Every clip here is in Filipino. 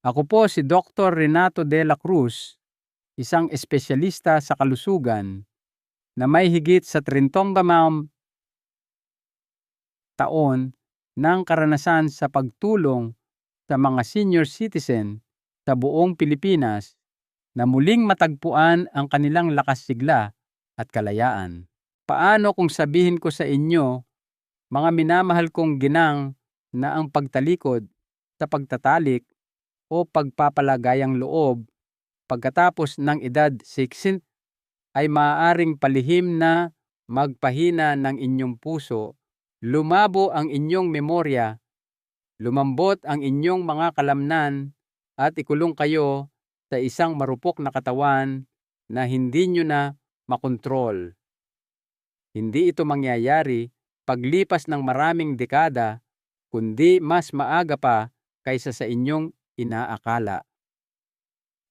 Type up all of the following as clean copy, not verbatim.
Ako po si Dr. Renato de la Cruz, isang espesyalista sa kalusugan na may higit sa 35 taon ng karanasan sa pagtulong sa mga senior citizen sa buong Pilipinas na muling matagpuan ang kanilang lakas sigla at kalayaan. Paano kung sabihin ko sa inyo, mga minamahal kong ginang, na ang pagtalikod sa pagtatalik o pagpapalagayang loob pagkatapos ng edad 60 ay maaaring palihim na magpahina ng inyong puso, lumabo ang inyong memorya, lumambot ang inyong mga kalamnan, at ikulong kayo sa isang marupok na katawan na hindi nyo na makontrol. Hindi ito mangyayari paglipas ng maraming dekada, kundi mas maaga pa kaysa sa inyong inaakala.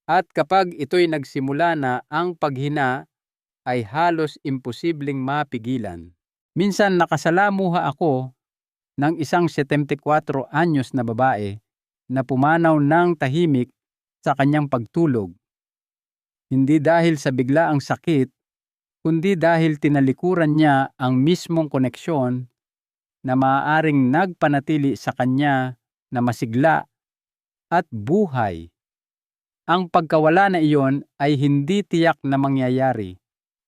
At kapag ito'y nagsimula na, ang paghina ay halos imposibleng mapigilan. Minsan nakasalamuha ako ng isang 74 anyos na babae na pumanaw ng tahimik sa kanyang pagtulog. Hindi dahil sa biglaang sakit, kundi dahil tinalikuran niya ang mismong koneksyon na maaaring nagpanatili sa kanya na masigla at buhay. Ang pagkawala na iyon ay hindi tiyak na mangyayari.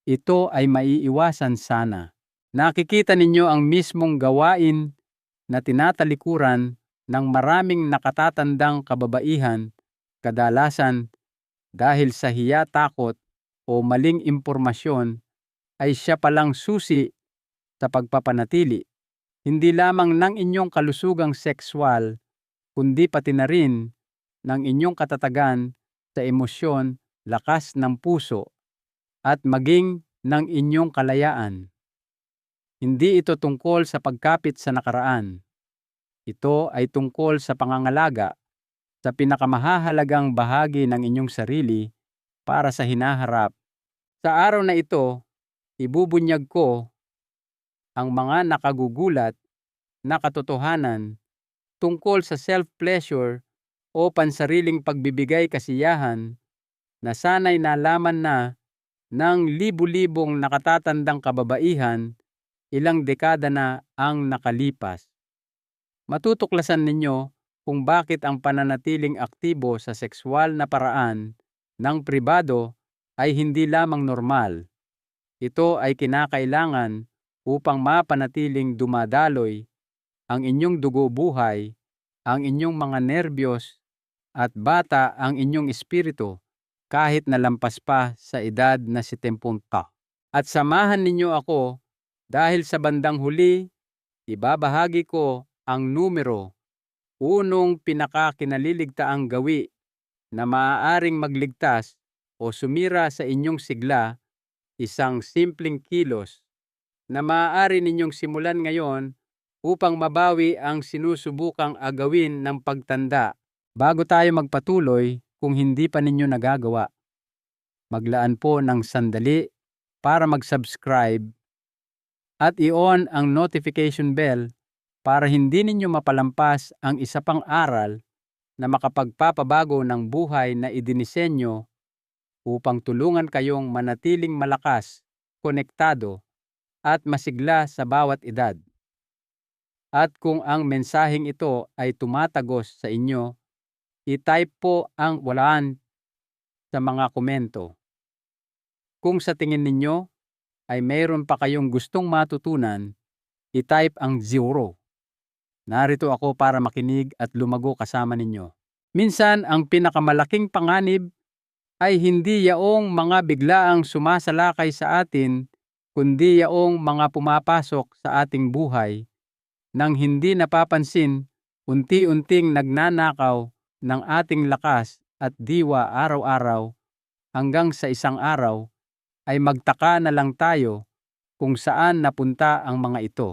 Ito ay maiiwasan sana. Nakikita ninyo ang mismong gawain na tinatalikuran ng maraming nakatatandang kababaihan, kadalasan dahil sa hiya, takot o maling impormasyon, ay siya palang susi sa pagpapanatili, hindi lamang ng inyong kalusugang sexual, kundi pati na rin ng inyong katatagan sa emosyon, lakas ng puso, at maging ng inyong kalayaan. Hindi ito tungkol sa pagkapit sa nakaraan. Ito ay tungkol sa pangangalaga sa pinakamahalagang bahagi ng inyong sarili para sa hinaharap. Sa araw na ito, ibubunyag ko ang mga nakagugulat na katotohanan tungkol sa self-pleasure o pansariling pagbibigay kasiyahan na sanay nalaman na ng libu-libong nakatatandang kababaihan ilang dekada na ang nakalipas. Matutuklasan ninyo kung bakit ang pananatiling aktibo sa sexual na paraan ng pribado ay hindi lamang normal. Ito ay kinakailangan upang mapanatiling dumadaloy ang inyong dugo buhay, ang inyong mga nerbiyos, at bata ang inyong espiritu kahit nalampas pa sa edad na 70. At samahan ninyo ako dahil sa bandang huli, ibabahagi ko ang numero, unong pinakakinaliligtaang gawi na maaaring magligtas o sumira sa inyong sigla, isang simpleng kilos na maaari ninyong simulan ngayon upang mabawi ang sinusubukang agawin ng pagtanda. Bago tayo magpatuloy, kung hindi pa ninyo nagagawa, maglaan po ng sandali para mag-subscribe at i-on ang notification bell para hindi ninyo mapalampas ang isa pang aral na makapagpapabago ng buhay na idinisenyo upang tulungan kayong manatiling malakas, konektado, at masigla sa bawat edad. At kung ang mensaheng ito ay tumatagos sa inyo, i-type po ang walaan sa mga komento. Kung sa tingin ninyo ay mayroon pa kayong gustong matutunan, i-type ang 0. Narito ako para makinig at lumago kasama ninyo. Minsan ang pinakamalaking panganib ay hindi yaong mga biglaang sumasalakay sa atin, kundi yaong mga pumapasok sa ating buhay nang hindi napapansin, unti-unting nagnanakaw ng ating lakas at diwa araw-araw, hanggang sa isang araw ay magtaka na lang tayo kung saan napunta ang mga ito.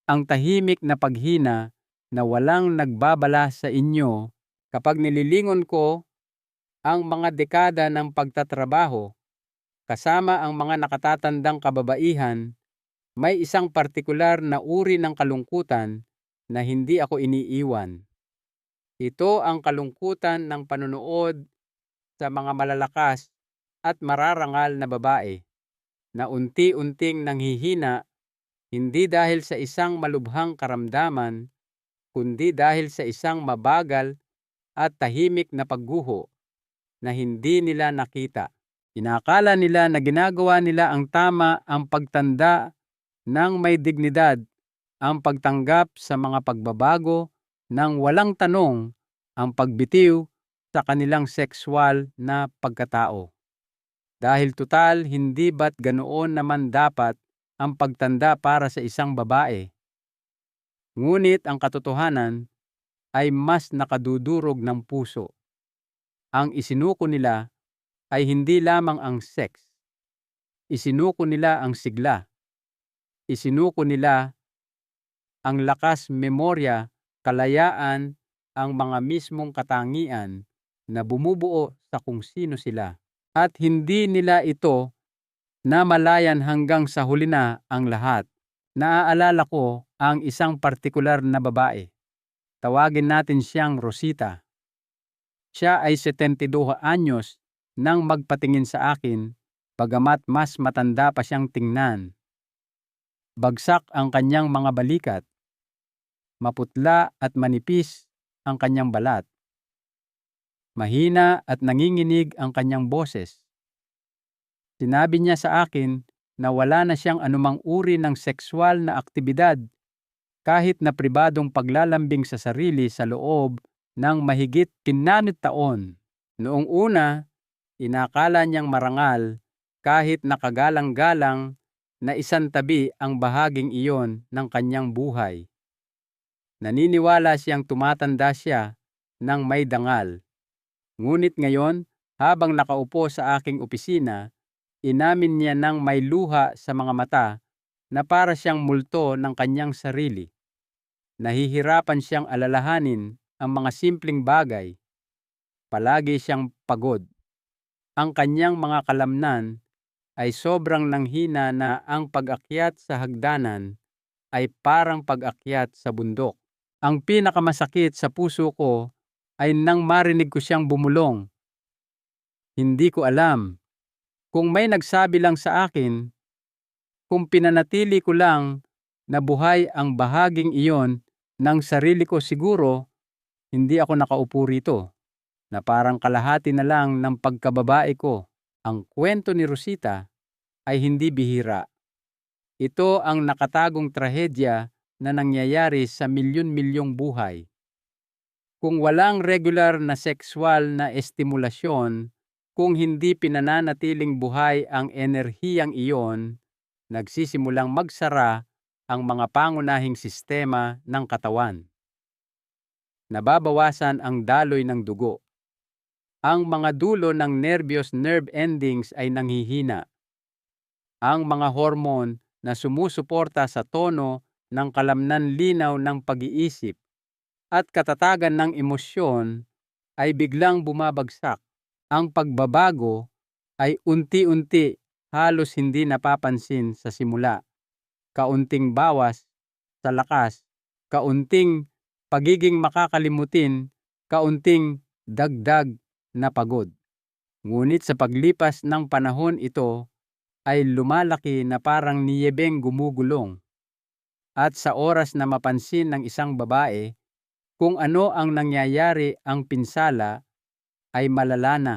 Ang tahimik na paghina na walang nagbabala sa inyo kapag nililingon ko ang mga dekada ng pagtatrabaho kasama ang mga nakatatandang kababaihan, may isang partikular na uri ng kalungkutan na hindi ako iniiwan. Ito ang kalungkutan ng panunood sa mga malalakas at mararangal na babae na unti-unting nanghihina, hindi dahil sa isang malubhang karamdaman, kundi dahil sa isang mabagal at tahimik na pagguho na hindi nila nakita. Inakala nila na ginagawa nila ang tama, ang pagtanda ng may dignidad, ang pagtanggap sa mga pagbabago ng walang tanong, ang pagbitiw sa kanilang sexual na pagkatao. Dahil tutal, hindi ba't ganoon naman dapat ang pagtanda para sa isang babae? Ngunit ang katotohanan ay mas nakadudurog ng puso. Ang isinuko nila ay hindi lamang ang sex. Isinuko nila ang sigla. Isinuko nila ang lakas, memorya, kalayaan, ang mga mismong katangian na bumubuo sa kung sino sila. At hindi nila ito namalayan hanggang sa huli na ang lahat. Naaalala ko ang isang partikular na babae. Tawagin natin siyang Rosita. Siya ay 72 anyos nang magpatingin sa akin, bagamat mas matanda pa siyang tingnan. Bagsak ang kanyang mga balikat. Maputla at manipis ang kanyang balat. Mahina at nanginginig ang kanyang boses. Sinabi niya sa akin na wala na siyang anumang uri ng sexual na aktibidad kahit na pribadong paglalambing sa sarili sa loob ng mahigit 15 taon. Noong una, inakala niyang marangal kahit nakagalang-galang na isantabi ang bahaging iyon ng kanyang buhay. Naniniwala siyang tumatanda siya ng may dangal. Ngunit ngayon, habang nakaupo sa aking opisina, inamin niya ng may luha sa mga mata na para siyang multo ng kanyang sarili. Nahihirapan siyang alalahanin ang mga simpleng bagay. Palagi siyang pagod. Ang kanyang mga kalamnan ay sobrang nanghina na ang pag-akyat sa hagdanan ay parang pag-akyat sa bundok. Ang pinakamasakit sa puso ko ay nang marinig ko siyang bumulong. Hindi ko alam kung may nagsabi lang sa akin, kung pinanatili ko lang na buhay ang bahaging iyon ng sarili ko, siguro hindi ako nakaupo rito, na parang kalahati na lang ng pagkababae ko. Ang kwento ni Rosita ay hindi bihira. Ito ang nakatagong trahedya na nangyayari sa milyon-milyong buhay. Kung walang regular na sexual na estimulasyon, kung hindi pinananatiling buhay ang enerhiyang iyon, nagsisimulang magsara ang mga pangunahing sistema ng katawan. Nababawasan ang daloy ng dugo. Ang mga dulo ng nerve endings ay nanghihina. Ang mga hormone na sumusuporta sa tono ng kalamnan, linaw ng pag-iisip at katatagan ng emosyon ay biglang bumabagsak. Ang pagbabago ay unti-unti, halos hindi napapansin sa simula. Kaunting bawas sa lakas, kaunting pagiging makakalimutin, kaunting dagdag na pagod. Ngunit sa paglipas ng panahon, ito ay lumalaki na parang niyebeng gumugulong. At sa oras na mapansin ng isang babae kung ano ang nangyayari, ang pinsala ay malala na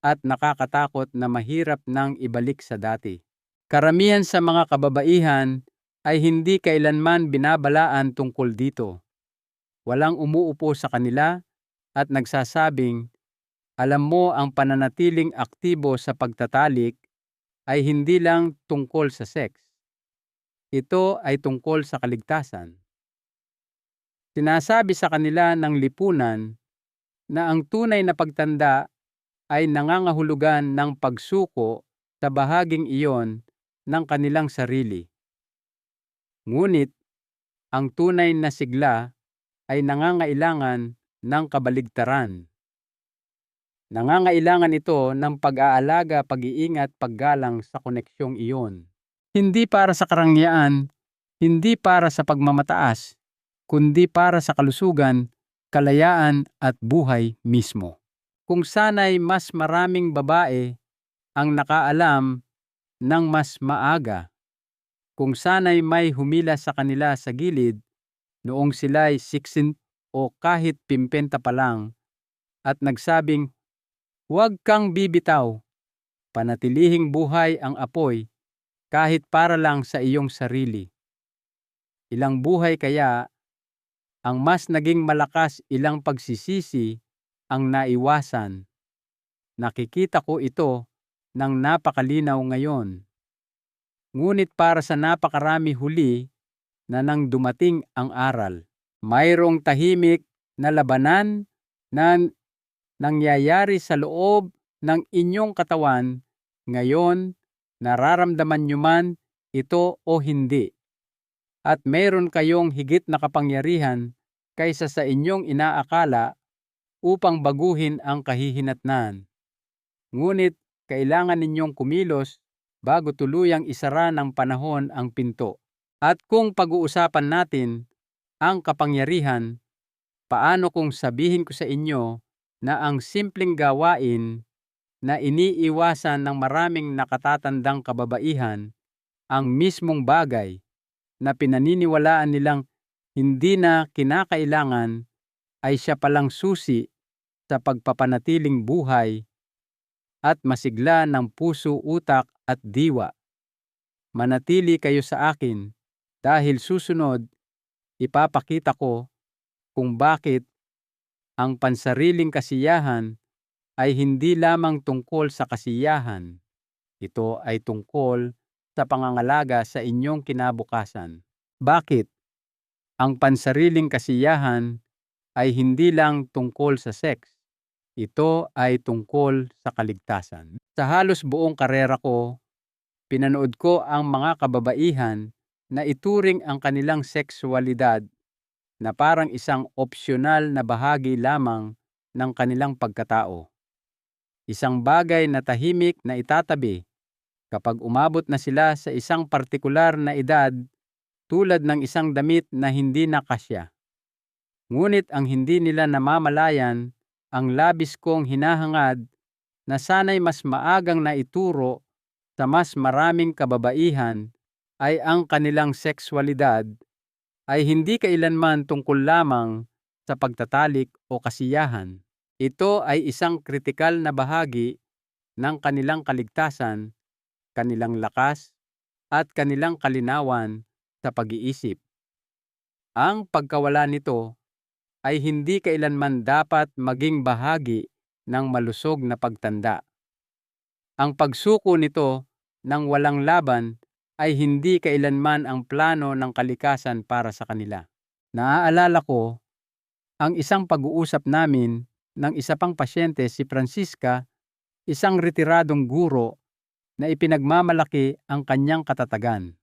at nakakatakot na mahirap nang ibalik sa dati. Karamihan sa mga kababaihan ay hindi kailanman binabalaan tungkol dito. Walang umuupo sa kanila at nagsasabing, alam mo, ang pananatiling aktibo sa pagtatalik ay hindi lang tungkol sa sex. Ito ay tungkol sa kaligtasan. Sinasabi sa kanila ng lipunan na ang tunay na pagtanda ay nangangahulugan ng pagsuko sa bahaging iyon ng kanilang sarili. Ngunit, ang tunay na sigla ay nangangailangan ng kabaligtaran. Nangangailangan ito ng pag-aalaga, pag-iingat, paggalang sa koneksyong iyon. Hindi para sa karangyaan, hindi para sa pagmamataas, kundi para sa kalusugan kalayaan at buhay mismo. Kung sana'y mas maraming babae ang nakaalam ng mas maaga, kung sana'y may humila sa kanila sa gilid noong sila'y 16 o kahit 50 pa lang at nagsabing, "Huwag kang bibitaw, panatilihing buhay ang apoy kahit para lang sa iyong sarili." Ilang buhay kaya ang mas naging malakas, ilang pagsisisi ang naiwasan. Nakikita ko ito ng napakalinaw ngayon. Ngunit para sa napakarami huli na nang dumating ang aral, mayroong tahimik na labanan na nangyayari sa loob ng inyong katawan ngayon, nararamdaman nyo man ito o hindi. At mayroon kayong higit na kapangyarihan kaysa sa inyong inaakala upang baguhin ang kahihinatnan. Ngunit kailangan ninyong kumilos bago tuluyang isara ng panahon ang pinto. At kung pag-uusapan natin ang kapangyarihan, paano kung sabihin ko sa inyo na ang simpleng gawain na iniiwasan ng maraming nakatatandang kababaihan, ang mismong bagay na pinaniniwalaan nilang hindi na kinakailangan, ay siya palang susi sa pagpapanatiling buhay at masigla ng puso, utak at diwa. Manatili kayo sa akin dahil susunod ipapakita ko kung bakit ang pansariling kasiyahan ay hindi lamang tungkol sa kasiyahan. Ito ay tungkol sa pangangalaga sa inyong kinabukasan. Bakit? Ang pansariling kasiyahan ay hindi lang tungkol sa sex. Ito ay tungkol sa kaligtasan. Sa halos buong karera ko, pinanood ko ang mga kababaihan na ituring ang kanilang sexualidad na parang isang opsyonal na bahagi lamang ng kanilang pagkatao. Isang bagay na tahimik na itatabi kapag umabot na sila sa isang partikular na edad, tulad ng isang damit na hindi na kasya. Ngunit ang hindi nila namamalayan, ang labis kong hinahangad na sana'y mas maagang naituro sa mas maraming kababaihan ay ang kanilang sexualidad ay hindi kailanman tungkol lamang sa pagtatalik o kasiyahan. Ito ay isang kritikal na bahagi ng kanilang kaligtasan, kanilang lakas, at kanilang kalinawan sa pag-iisip. Ang pagkawala nito ay hindi kailanman dapat maging bahagi ng malusog na pagtanda. Ang pagsuko nito ng walang laban ay hindi kailanman ang plano ng kalikasan para sa kanila. Naaalala ko ang isang pag-uusap namin ng isa pang pasyente, si Francisca, isang retiradong guro na ipinagmamalaki ang kanyang katatagan.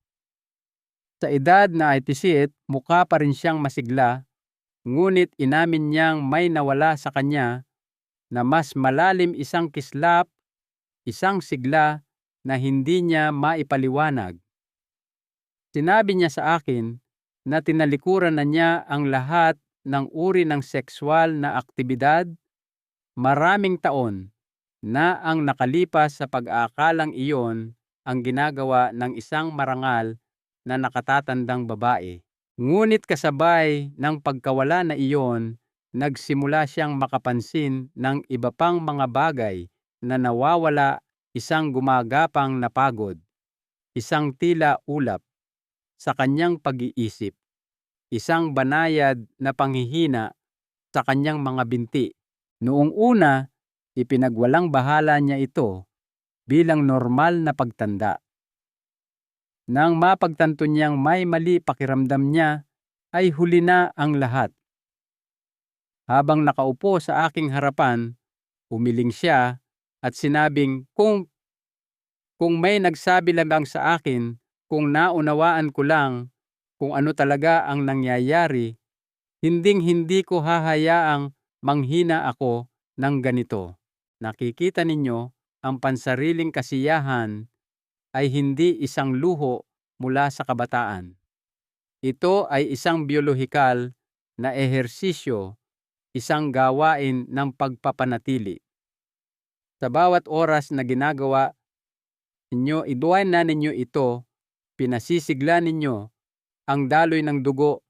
Sa edad na 87, mukha pa rin siyang masigla, ngunit inamin niyang may nawala sa kanya na mas malalim, isang kislap, isang sigla na hindi niya maipaliwanag. Sinabi niya sa akin na tinalikuran na niya ang lahat ng uri ng sexual na aktibidad, maraming taon na ang nakalipas sa pag-aakalang iyon ang ginagawa ng isang marangal na nakatatandang babae. Ngunit kasabay ng pagkawala na iyon, nagsimula siyang makapansin ng iba pang mga bagay na nawawala, isang gumagapang na pagod, isang tila ulap sa kanyang pag-iisip, isang banayad na panghihina sa kanyang mga binti. Noong una, ipinagwalang bahala niya ito bilang normal na pagtanda. Nang mapagtanto niyang may mali pakiramdam niya, ay huli na ang lahat. Habang nakaupo sa aking harapan, umiling siya at sinabing kung may nagsabi lamang sa akin, kung naunawaan ko lang kung ano talaga ang nangyayari, hinding-hindi ko hahayaang manghina ako ng ganito. Nakikita ninyo, ang pansariling kasiyahan ay hindi isang luho mula sa kabataan. Ito ay isang biolohikal na ehersisyo isang gawain ng pagpapanatili. Sa bawat oras na ginagawa ninyo, iduwain na ninyo ito, pinasisigla ninyo ang daloy ng dugo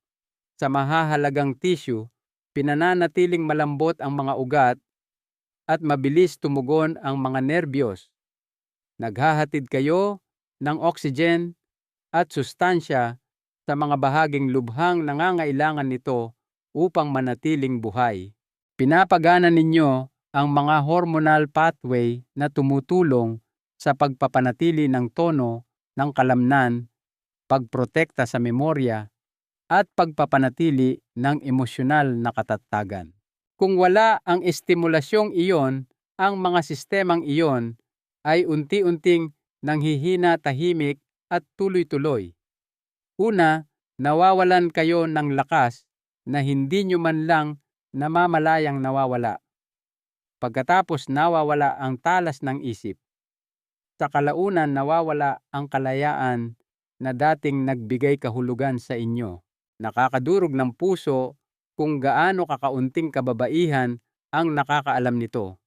sa mahahalagang tissue, pinananatiling malambot ang mga ugat at mabilis tumugon ang mga nerbiyos. Naghahatid kayo ng oxygen at sustansya sa mga bahaging lubhang nangangailangan nito upang manatiling buhay. Pinapagana ninyo ang mga hormonal pathway na tumutulong sa pagpapanatili ng tono ng kalamnan, pagprotekta sa memorya, at pagpapanatili ng emosyonal na katatagan. Kung wala ang estimulasyong iyon, ang mga sistemang iyon ay unti-unting nanghihina tahimik at tuloy-tuloy. Una, nawawalan kayo ng lakas na hindi nyo man lang namamalayang nawawala. Pagkatapos nawawala ang talas ng isip. Sa kalaunan nawawala ang kalayaan na dating nagbigay kahulugan sa inyo. Nakakadurog ng puso kung gaano kakaunting kababaihan ang nakakaalam nito.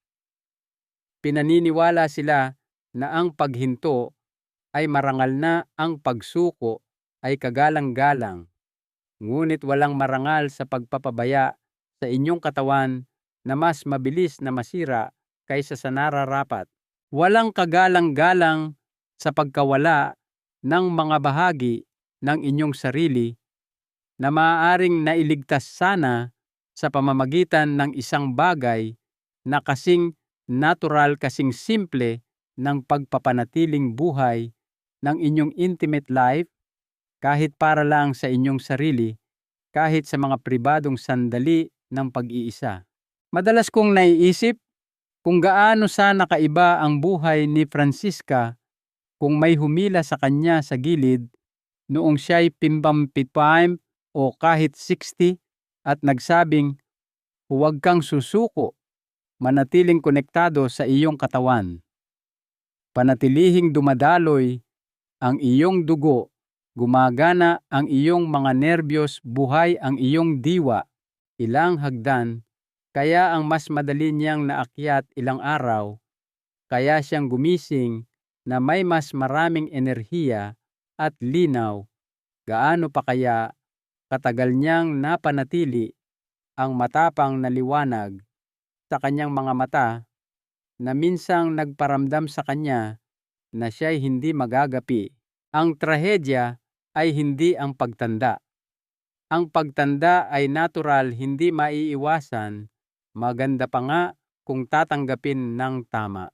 Pinaniniwala sila na ang paghinto ay marangal na ang pagsuko ay kagalang-galang. Ngunit walang marangal sa pagpapabaya sa inyong katawan na mas mabilis na masira kaysa sa nararapat. Walang kagalang-galang sa pagkawala ng mga bahagi ng inyong sarili na maaaring nailigtas sana sa pamamagitan ng isang bagay na kasing natural, kasing simple ng pagpapanatiling buhay ng inyong intimate life, kahit para lang sa inyong sarili, kahit sa mga pribadong sandali ng pag-iisa. Madalas kong naiisip kung gaano sana kaiba ang buhay ni Francisca kung may humila sa kanya sa gilid noong siya'y 55 o kahit 60 at nagsabing, huwag kang susuko, manatiling konektado sa iyong katawan. Panatilihing dumadaloy ang iyong dugo, gumagana ang iyong mga nerbiyos, buhay ang iyong diwa, ilang hagdan, kaya ang mas madali niyang naakyat ilang araw, kaya siyang gumising na may mas maraming enerhiya at linaw, gaano pa kaya katagal niyang napanatili ang matapang na liwanag sa kanyang mga mata na minsang nagparamdam sa kanya na siya'y hindi magagapi. Ang trahedya ay hindi ang pagtanda. Ang pagtanda ay natural, hindi maiiwasan, maganda pa nga kung tatanggapin ng tama.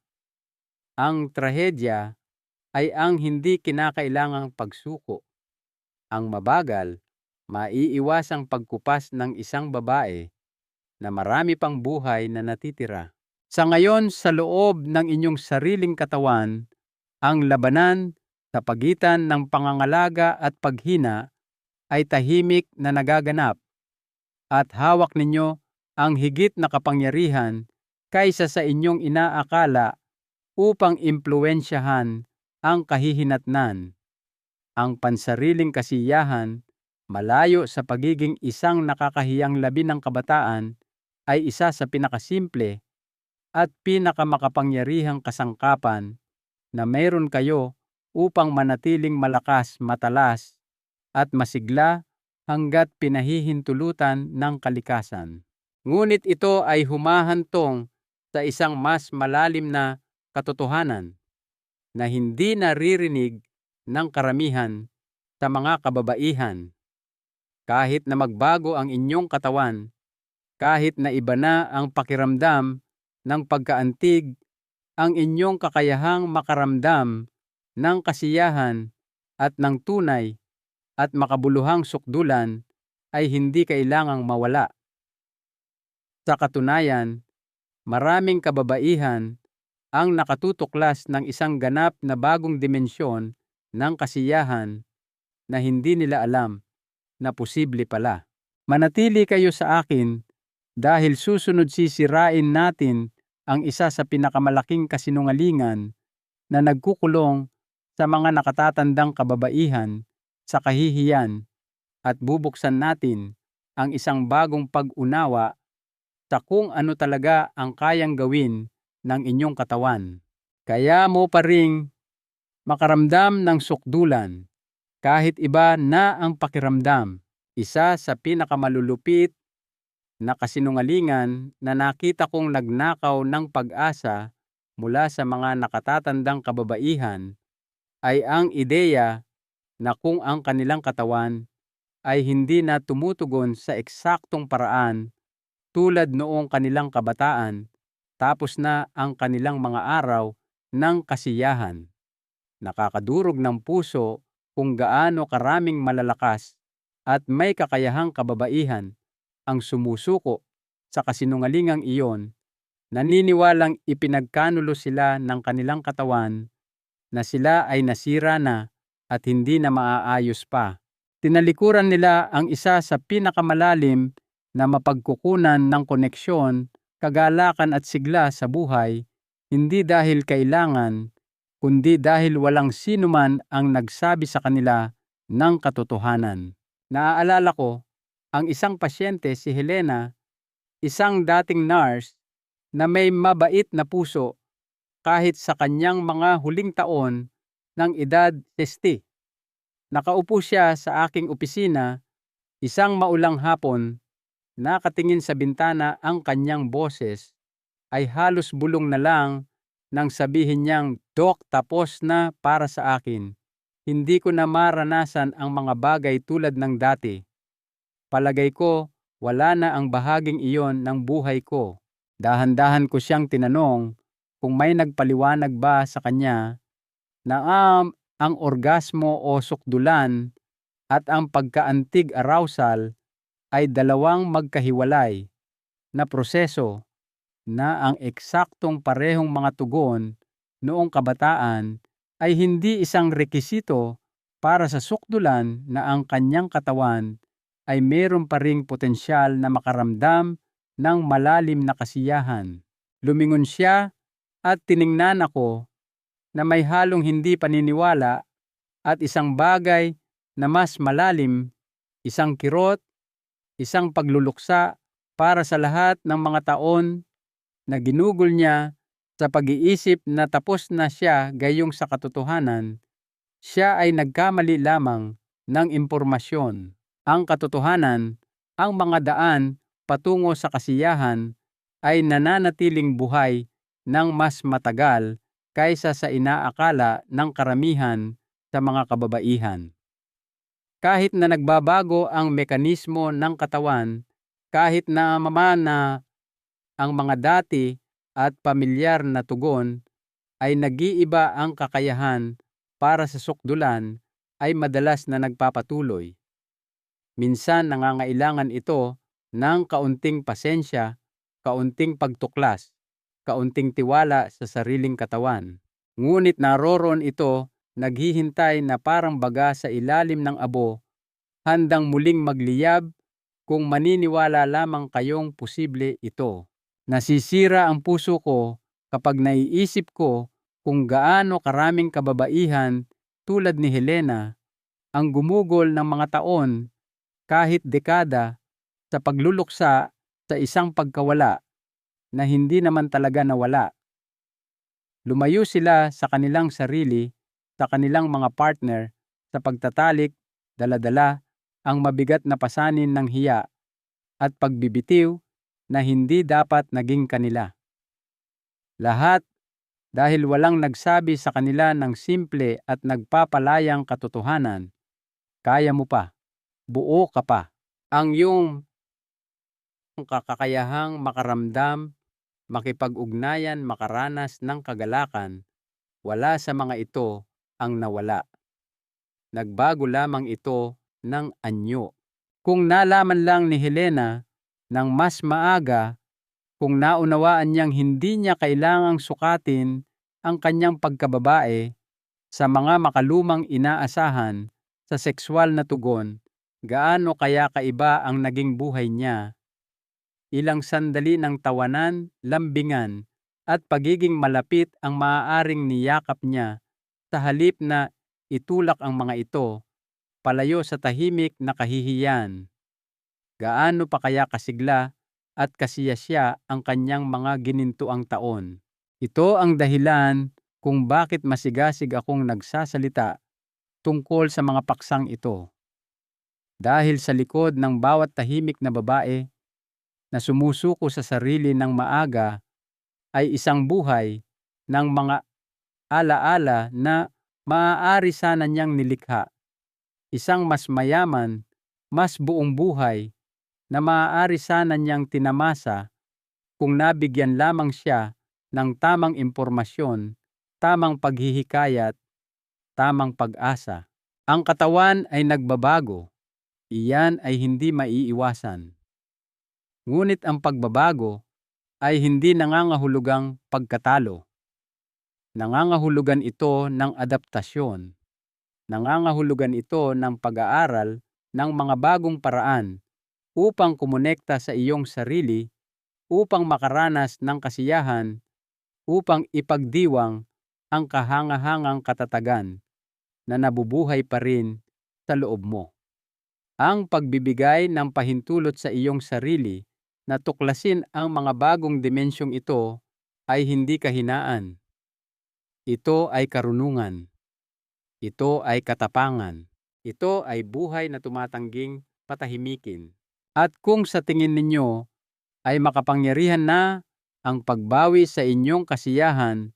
Ang trahedya ay ang hindi kinakailangang pagsuko. Ang mabagal, maiiwasang pagkupas ng isang babae na marami pang buhay na natitira. Sa ngayon, sa loob ng inyong sariling katawan, ang labanan sa pagitan ng pangangalaga at paghina ay tahimik na nagaganap at hawak ninyo ang higit na kapangyarihan kaysa sa inyong inaakala upang impluwensyahan ang kahihinatnan. Ang pansariling kasiyahan, malayo sa pagiging isang nakakahiyang labi ng kabataan, ay isa sa pinakasimple at pinakamakapangyarihang kasangkapan na mayroon kayo upang manatiling malakas, matalas, at masigla hanggat pinahihintulutan ng kalikasan. Ngunit ito ay humahantong sa isang mas malalim na katotohanan na hindi naririnig ng karamihan sa mga kababaihan. Kahit na magbago ang inyong katawan, kahit na iba na ang pakiramdam ng pagkaantig, ang inyong kakayahang makaramdam ng kasiyahan at ng tunay at makabuluhang sukdulan ay hindi kailangang mawala. Sa katunayan, maraming kababaihan ang nakatutuklas ng isang ganap na bagong dimensyon ng kasiyahan na hindi nila alam na posible pala. Manatili kayo sa akin dahil susunod sisirain natin ang isa sa pinakamalaking kasinungalingan na nagkukulong sa mga nakatatandang kababaihan sa kahihiyan at bubuksan natin ang isang bagong pag-unawa sa kung ano talaga ang kayang gawin ng inyong katawan. Kaya mo pa ring makaramdam ng sukdulan kahit iba na ang pakiramdam. Isa sa pinakamalulupit na kasinungalingan na nakita kong nagnakaw ng pag-asa mula sa mga nakatatandang kababaihan ay ang ideya na kung ang kanilang katawan ay hindi na tumutugon sa eksaktong paraan tulad noong kanilang kabataan, tapos na ang kanilang mga araw ng kasiyahan. Nakakadurog ng puso kung gaano karaming malalakas at may kakayahang kababaihan ang sumusuko sa kasinungalingang iyon, naniniwalang ipinagkanulo sila ng kanilang katawan na sila ay nasira na at hindi na maaayos pa. Tinalikuran nila ang isa sa pinakamalalim na mapagkukunan ng koneksyon, kagalakan at sigla sa buhay, hindi dahil kailangan, kundi dahil walang sinuman ang nagsabi sa kanila ng katotohanan. Naaalala ko, ang isang pasyente, si Helena, isang dating nurse na may mabait na puso kahit sa kanyang mga huling taon ng edad 60. Nakaupo siya sa aking opisina isang maulang hapon, nakatingin sa bintana ang kanyang boses ay halos bulong na lang nang sabihin niyang, "Dok, tapos na para sa akin. Hindi ko na maranasan ang mga bagay tulad ng dati. Palagay ko, wala na ang bahaging iyon ng buhay ko." Dahan-dahan ko siyang tinanong kung may nagpaliwanag ba sa kanya na ang orgasmo o sukdulan at ang pagkaantig arousal ay dalawang magkahiwalay na proseso na ang eksaktong parehong mga tugon noong kabataan ay hindi isang rekisito para sa sukdulan na ang kanyang katawan ay meron pa ring potensyal na makaramdam ng malalim na kasiyahan. Lumingon siya at tiningnan ako na may halong hindi paniniwala at isang bagay na mas malalim, isang kirot, isang pagluluksa para sa lahat ng mga taon na ginugol niya sa pag-iisip na tapos na siya gayong sa katotohanan, siya ay nagkamali lamang ng impormasyon. Ang katotohanan, ang mga daan patungo sa kasiyahan ay nananatiling buhay ng mas matagal kaysa sa inaakala ng karamihan sa mga kababaihan. Kahit na nagbabago ang mekanismo ng katawan, kahit na ang mga dati at pamilyar na tugon ay nag-iiba, ang kakayahan para sa sukdulan ay madalas na nagpapatuloy. Minsan nangangailangan ito ng kaunting pasensya, kaunting pagtuklas, kaunting tiwala sa sariling katawan. Ngunit naroroon ito, naghihintay na parang baga sa ilalim ng abo, handang muling magliyab kung maniniwala lamang kayong posible ito. Nasisira ang puso ko kapag naiisip ko kung gaano karaming kababaihan tulad ni Helena ang gumugol ng mga taon, kahit dekada, sa pagluluksa sa isang pagkawala na hindi naman talaga nawala. Lumayo sila sa kanilang sarili, sa kanilang mga partner, sa pagtatalik, dala-dala ang mabigat na pasanin ng hiya at pagbibitiw na hindi dapat naging kanila. Lahat dahil walang nagsabi sa kanila ng simple at nagpapalayang katotohanan, kaya mo pa, buo ka pa. Ang iyong kakayahang makaramdam, makipag-ugnayan, makaranas ng kagalakan, wala sa mga ito ang nawala. Nagbago lamang ito ng anyo. Kung nalaman lang ni Helena ng mas maaga, kung naunawaan niyang hindi niya kailangang sukatin ang kanyang pagkababae sa mga makalumang inaasahan sa sexual na tugon, gaano kaya kaiba ang naging buhay niya? Ilang sandali ng tawanan, lambingan, at pagiging malapit ang maaaring niyakap niya sa halip na itulak ang mga ito palayo sa tahimik na kahihiyan. Gaano pa kaya kasigla at kasiyasiya ang kanyang mga ginintuang taon. Ito ang dahilan kung bakit masigasig akong nagsasalita tungkol sa mga paksang ito. Dahil sa likod ng bawat tahimik na babae na sumusuko sa sarili ng maaga ay isang buhay ng mga alaala na maaari sana niyang nilikha. Isang mas mayaman, mas buong buhay na maaari sana niyang tinamasa kung nabigyan lamang siya ng tamang impormasyon, tamang paghihikayat, tamang pag-asa. Ang katawan ay nagbabago. Iyan ay hindi maiiwasan. Ngunit ang pagbabago ay hindi nangangahulugang pagkatalo. Nangangahulugan ito ng adaptasyon. Nangangahulugan ito ng pag-aaral ng mga bagong paraan upang kumonekta sa iyong sarili, upang makaranas ng kasiyahan, upang ipagdiwang ang kahangahangang katatagan na nabubuhay pa rin sa loob mo. Ang pagbibigay ng pahintulot sa iyong sarili na tuklasin ang mga bagong dimensyong ito ay hindi kahinaan. Ito ay karunungan. Ito ay katapangan. Ito ay buhay na tumatangging patahimikin. At kung sa tingin ninyo ay makapangyarihan na ang pagbawi sa inyong kasiyahan,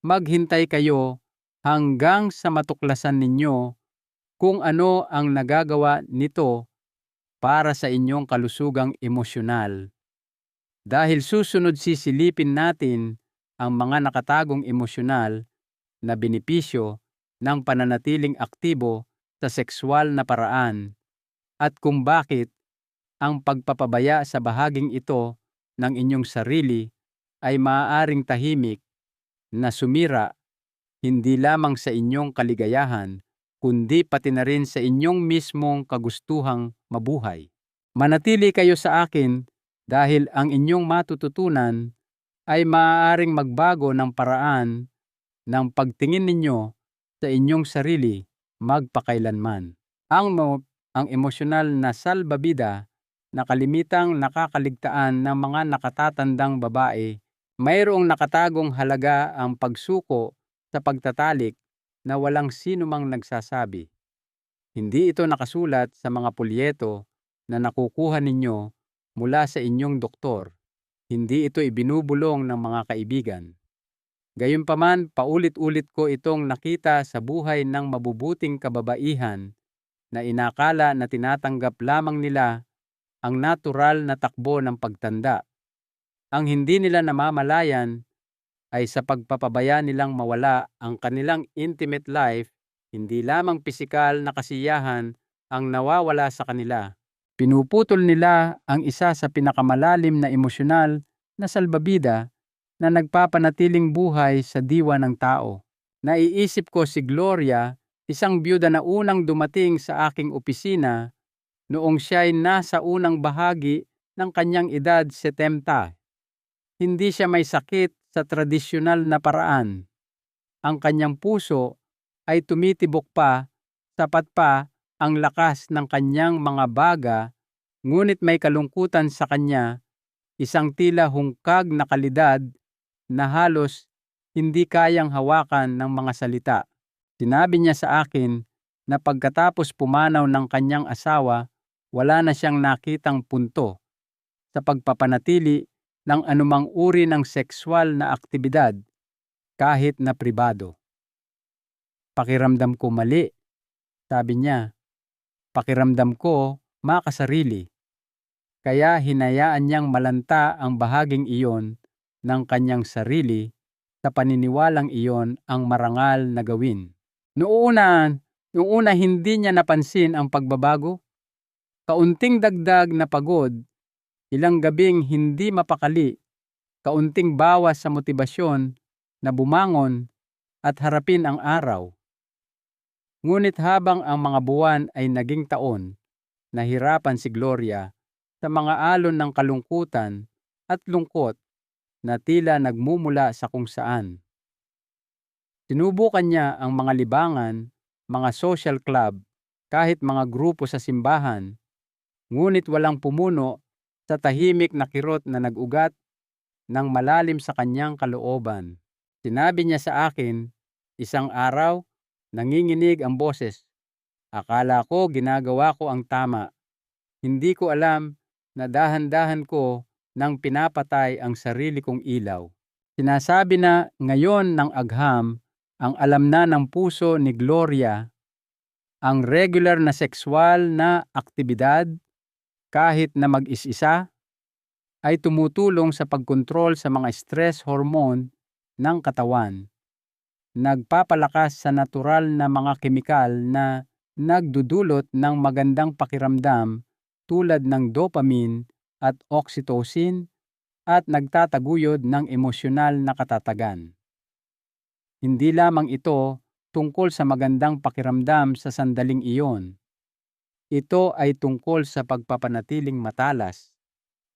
maghintay kayo hanggang sa matuklasan ninyo kung ano ang nagagawa nito para sa inyong kalusugang emosyonal. Dahil susunod sisilipin natin ang mga nakatagong emosyonal na benepisyo ng pananatiling aktibo sa sexual na paraan at kung bakit ang pagpapabaya sa bahaging ito ng inyong sarili ay maaaring tahimik na sumira hindi lamang sa inyong kaligayahan kundi pati na rin sa inyong mismong kagustuhang mabuhay. Manatili kayo sa akin dahil ang inyong matututunan ay maaaring magbago ng paraan ng pagtingin ninyo sa inyong sarili magpakailanman. Ang emosyonal na salbabida na kalimitang nakakaligtaan ng mga nakatatandang babae, mayroong nakatagong halaga ang pagsuko sa pagtatalik na walang sino mang nagsasabi. Hindi ito nakasulat sa mga pulyeto na nakukuha ninyo mula sa inyong doktor. Hindi ito ibinubulong ng mga kaibigan. Gayunpaman, paulit-ulit ko itong nakita sa buhay ng mabubuting kababaihan na inakala na tinatanggap lamang nila ang natural na takbo ng pagtanda. Ang hindi nila namamalayan ay sa pagpapabaya nilang mawala ang kanilang intimate life, hindi lamang pisikal na kasiyahan ang nawawala sa kanila. Pinuputol nila ang isa sa pinakamalalim na emosyonal na salbabida na nagpapanatiling buhay sa diwa ng tao. Naiisip ko si Gloria, isang byuda na unang dumating sa aking opisina noong siya'y nasa unang bahagi ng kanyang edad 70. Hindi siya may sakit sa tradisyonal na paraan. Ang kanyang puso ay tumitibok pa, sapat pa ang lakas ng kanyang mga baga, ngunit may kalungkutan sa kanya, isang tila hungkag na kalidad na halos hindi kayang hawakan ng mga salita. Sinabi niya sa akin na pagkatapos pumanaw ng kanyang asawa, wala na siyang nakitang punto sa pagpapanatili ng anumang uri ng sexual na aktibidad kahit na pribado. Pakiramdam ko mali, sabi niya. Pakiramdam ko makasarili. Kaya hinayaan niyang malanta ang bahaging iyon ng kanyang sarili sa paniniwalang iyon ang marangal na gawin. Noong una hindi niya napansin ang pagbabago. Kaunting dagdag na pagod, ilang gabing hindi mapakali, kaunting bawas sa motibasyon na bumangon at harapin ang araw. Ngunit habang ang mga buwan ay naging taon, nahirapan si Gloria sa mga alon ng kalungkutan at lungkot na tila nagmumula sa kung saan. Sinubukan niya ang mga libangan, mga social club, kahit mga grupo sa simbahan, ngunit walang pumuno sa tahimik na kirot na nag-ugat ng malalim sa kanyang kalooban. Sinabi niya sa akin, isang araw, nanginginig ang boses. Akala ko ginagawa ko ang tama. Hindi ko alam na dahan-dahan ko nang pinapatay ang sarili kong ilaw. Sinasabi na ngayon ng agham, ang alam na ng puso ni Gloria, ang regular na sexual na aktibidad kahit na mag-isa ay tumutulong sa pagkontrol sa mga stress hormone ng katawan. Nagpapalakas sa natural na mga kemikal na nagdudulot ng magandang pakiramdam tulad ng dopamine at oxytocin at nagtataguyod ng emosyonal na katatagan. Hindi lamang ito tungkol sa magandang pakiramdam sa sandaling iyon. Ito ay tungkol sa pagpapanatiling matalas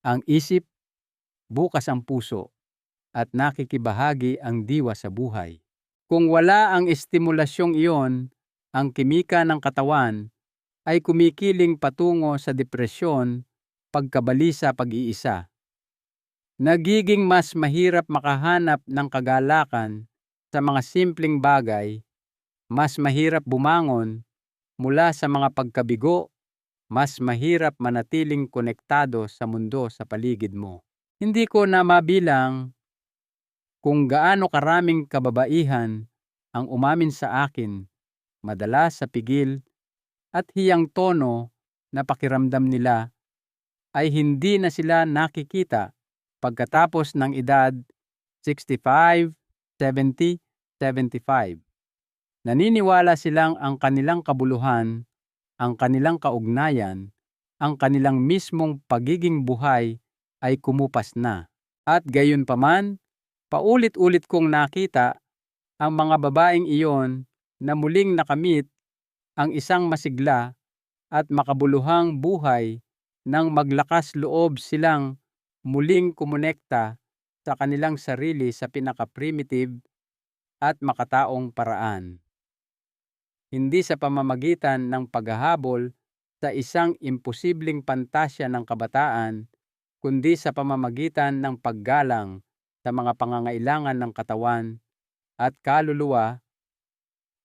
ang isip, bukas ang puso, at nakikibahagi ang diwa sa buhay. Kung wala ang estimulasyong iyon, ang kimika ng katawan ay kumikiling patungo sa depresyon, pagkabalisa, pag-iisa. Nagiging mas mahirap makahanap ng kagalakan sa mga simpleng bagay, mas mahirap bumangon mula sa mga pagkabigo, mas mahirap manatiling konektado sa mundo sa paligid mo. Hindi ko na mabilang kung gaano karaming kababaihan ang umamin sa akin, madalas sa pigil at hiyang tono na pakiramdam nila ay hindi na sila nakikita pagkatapos ng edad 65, 70, 75. Naniniwala silang ang kanilang kabuluhan, ang kanilang kaugnayan, ang kanilang mismong pagiging buhay ay kumupas na. At gayunpaman, paulit-ulit kong nakita ang mga babaeng iyon na muling nakamit ang isang masigla at makabuluhang buhay nang maglakas loob silang muling kumonekta sa kanilang sarili sa pinaka-primitive at makataong paraan. Hindi sa pamamagitan ng paghahabol sa isang imposibleng pantasya ng kabataan, kundi sa pamamagitan ng paggalang sa mga pangangailangan ng katawan at kaluluwa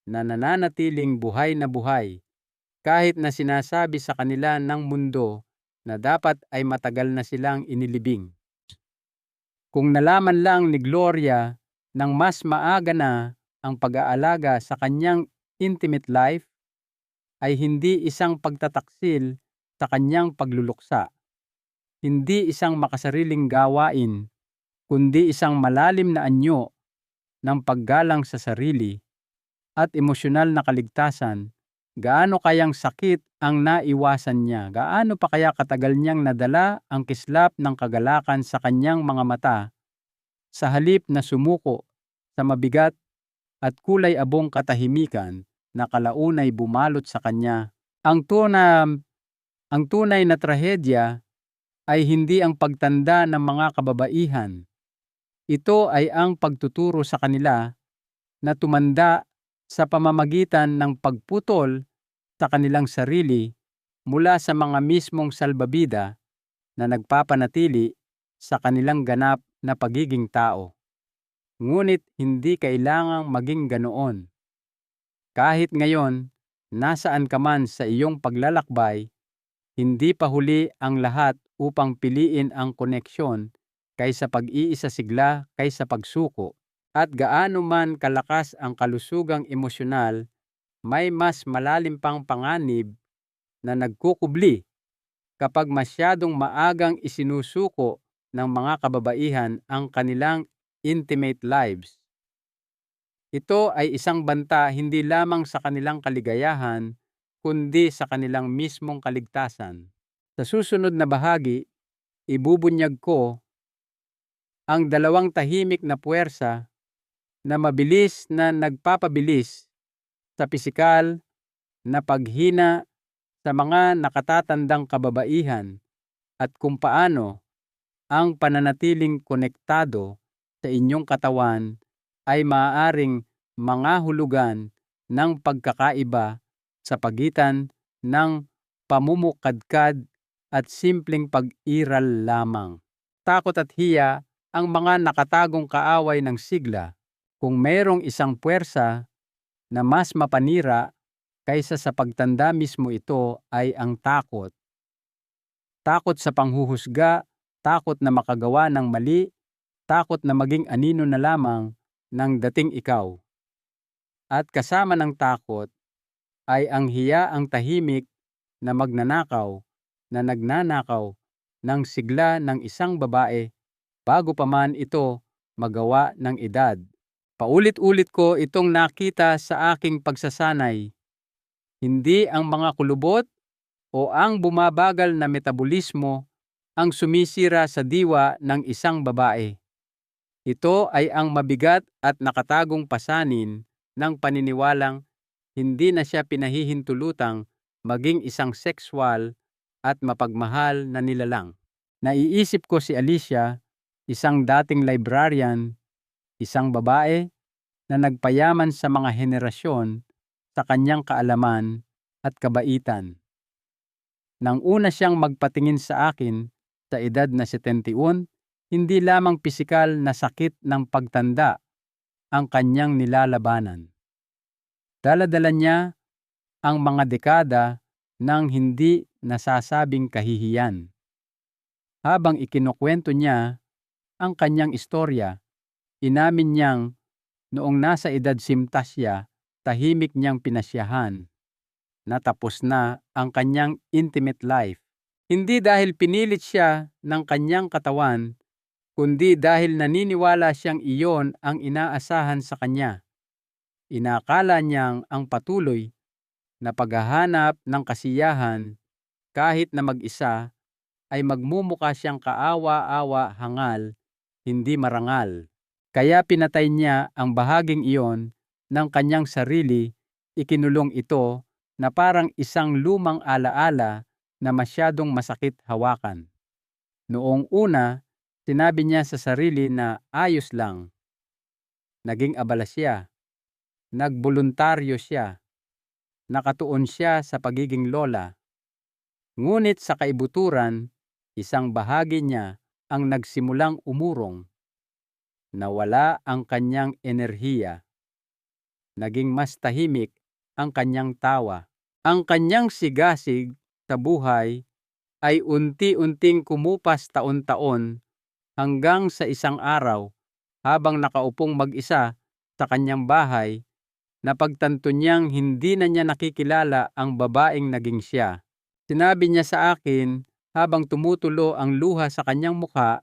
na nananatiling buhay na buhay, kahit na sinasabi sa kanila ng mundo na dapat ay matagal na silang inilibing. Kung nalaman lang ni Gloria nang mas maaga na ang pag-aalaga sa kanyang intimate life, ay hindi isang pagtataksil sa kanyang pagluluksa, hindi isang makasariling gawain, kundi isang malalim na anyo ng paggalang sa sarili at emosyonal na kaligtasan. Gaano kayang sakit ang naiwasan niya? Gaano pa kaya katagal niyang nadala ang kislap ng kagalakan sa kanyang mga mata sa halip na sumuko sa mabigat at kulay abong katahimikan na kalaunay bumalot sa kanya. Ang tunay na trahedya ay hindi ang pagtanda ng mga kababaihan. Ito ay ang pagtuturo sa kanila na tumanda sa pamamagitan ng pagputol sa kanilang sarili mula sa mga mismong salbabida na nagpapanatili sa kanilang ganap na pagiging tao. Ngunit hindi kailangang maging ganoon. Kahit ngayon, nasaan ka man sa iyong paglalakbay, hindi pa huli ang lahat upang piliin ang koneksyon kaysa pag-iisa, sigla kaysa pagsuko. At gaano man kalakas ang kalusugang emosyonal, may mas malalim pang panganib na nagkukubli kapag masyadong maagang isinusuko ng mga kababaihan ang kanilang intimate lives. Ito ay isang banta hindi lamang sa kanilang kaligayahan, kundi sa kanilang mismong kaligtasan. Sa susunod na bahagi, ibubunyag ko ang dalawang tahimik na puwersa na mabilis na nagpapabilis sa pisikal na paghina sa mga nakatatandang kababaihan at kung paano ang pananatiling konektado sa inyong katawan ay maaaring mangahulugan ng pagkakaiba sa pagitan ng pamumukadkad at simpleng pag-iral lamang. Takot at hiya ang mga nakatagong kaaway ng sigla. Kung mayroong isang puwersa na mas mapanira kaysa sa pagtanda mismo, ito ay ang takot. Takot sa panghuhusga, takot na makagawa ng mali, takot na maging anino na lamang ng dating ikaw. At kasama ng takot ay ang hiya, ang tahimik na magnanakaw, na nagnanakaw ng sigla ng isang babae bago pa man ito magawa ng edad. Paulit-ulit ko itong nakita sa aking pagsasanay. Hindi ang mga kulubot o ang bumabagal na metabolismo ang sumisira sa diwa ng isang babae. Ito ay ang mabigat at nakatagong pasanin ng paniniwalang hindi na siya pinahihintulutang maging isang sexual at mapagmahal na nilalang. Naiisip ko si Alicia, isang dating librarian, isang babae na nagpayaman sa mga henerasyon sa kanyang kaalaman at kabaitan. Nang una siyang magpatingin sa akin sa edad na 71, hindi lamang pisikal na sakit ng pagtanda ang kanyang nilalabanan. Dala-dala niya ang mga dekada ng hindi nasasabing kahihiyan. Habang ikinukwento niya ang kanyang istorya, inamin niyang noong nasa edad 50 siya, tahimik niyang pinasyahan na tapos na ang kanyang intimate life. Hindi dahil pinilit siya ng kanyang katawan, kundi dahil naniniwala siyang iyon ang inaasahan sa kanya. Inakala niyang ang patuloy na paghahanap ng kasiyahan kahit na mag-isa ay magmumukha siyang kaawa-awa, hangal, hindi marangal. Kaya pinatay niya ang bahaging iyon ng kanyang sarili, ikinulong ito na parang isang lumang alaala na masyadong masakit hawakan. Noong una, sinabi niya sa sarili na ayos lang. Naging abala siya. Nagboluntaryo siya. Nakatuon siya sa pagiging lola. Ngunit sa kaibuturan, isang bahagi niya ang nagsimulang umurong. Nawala ang kanyang enerhiya. Naging mas tahimik ang kanyang tawa. Ang kanyang sigasig sa buhay ay unti-unting kumupas taon-taon hanggang sa isang araw habang nakaupong mag-isa sa kanyang bahay, napagtanto niyang hindi na niya nakikilala ang babaeng naging siya. Sinabi niya sa akin habang tumutulo ang luha sa kanyang mukha,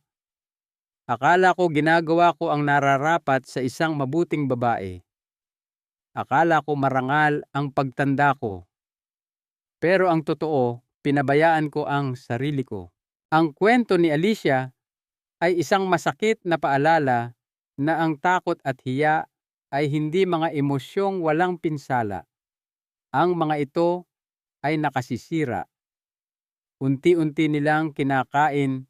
akala ko ginagawa ko ang nararapat sa isang mabuting babae. Akala ko marangal ang pagtanda ko. Pero ang totoo, pinabayaan ko ang sarili ko. Ang kwento ni Alicia ay isang masakit na paalala na ang takot at hiya ay hindi mga emosyong walang pinsala. Ang mga ito ay nakasisira. Unti-unti nilang kinakain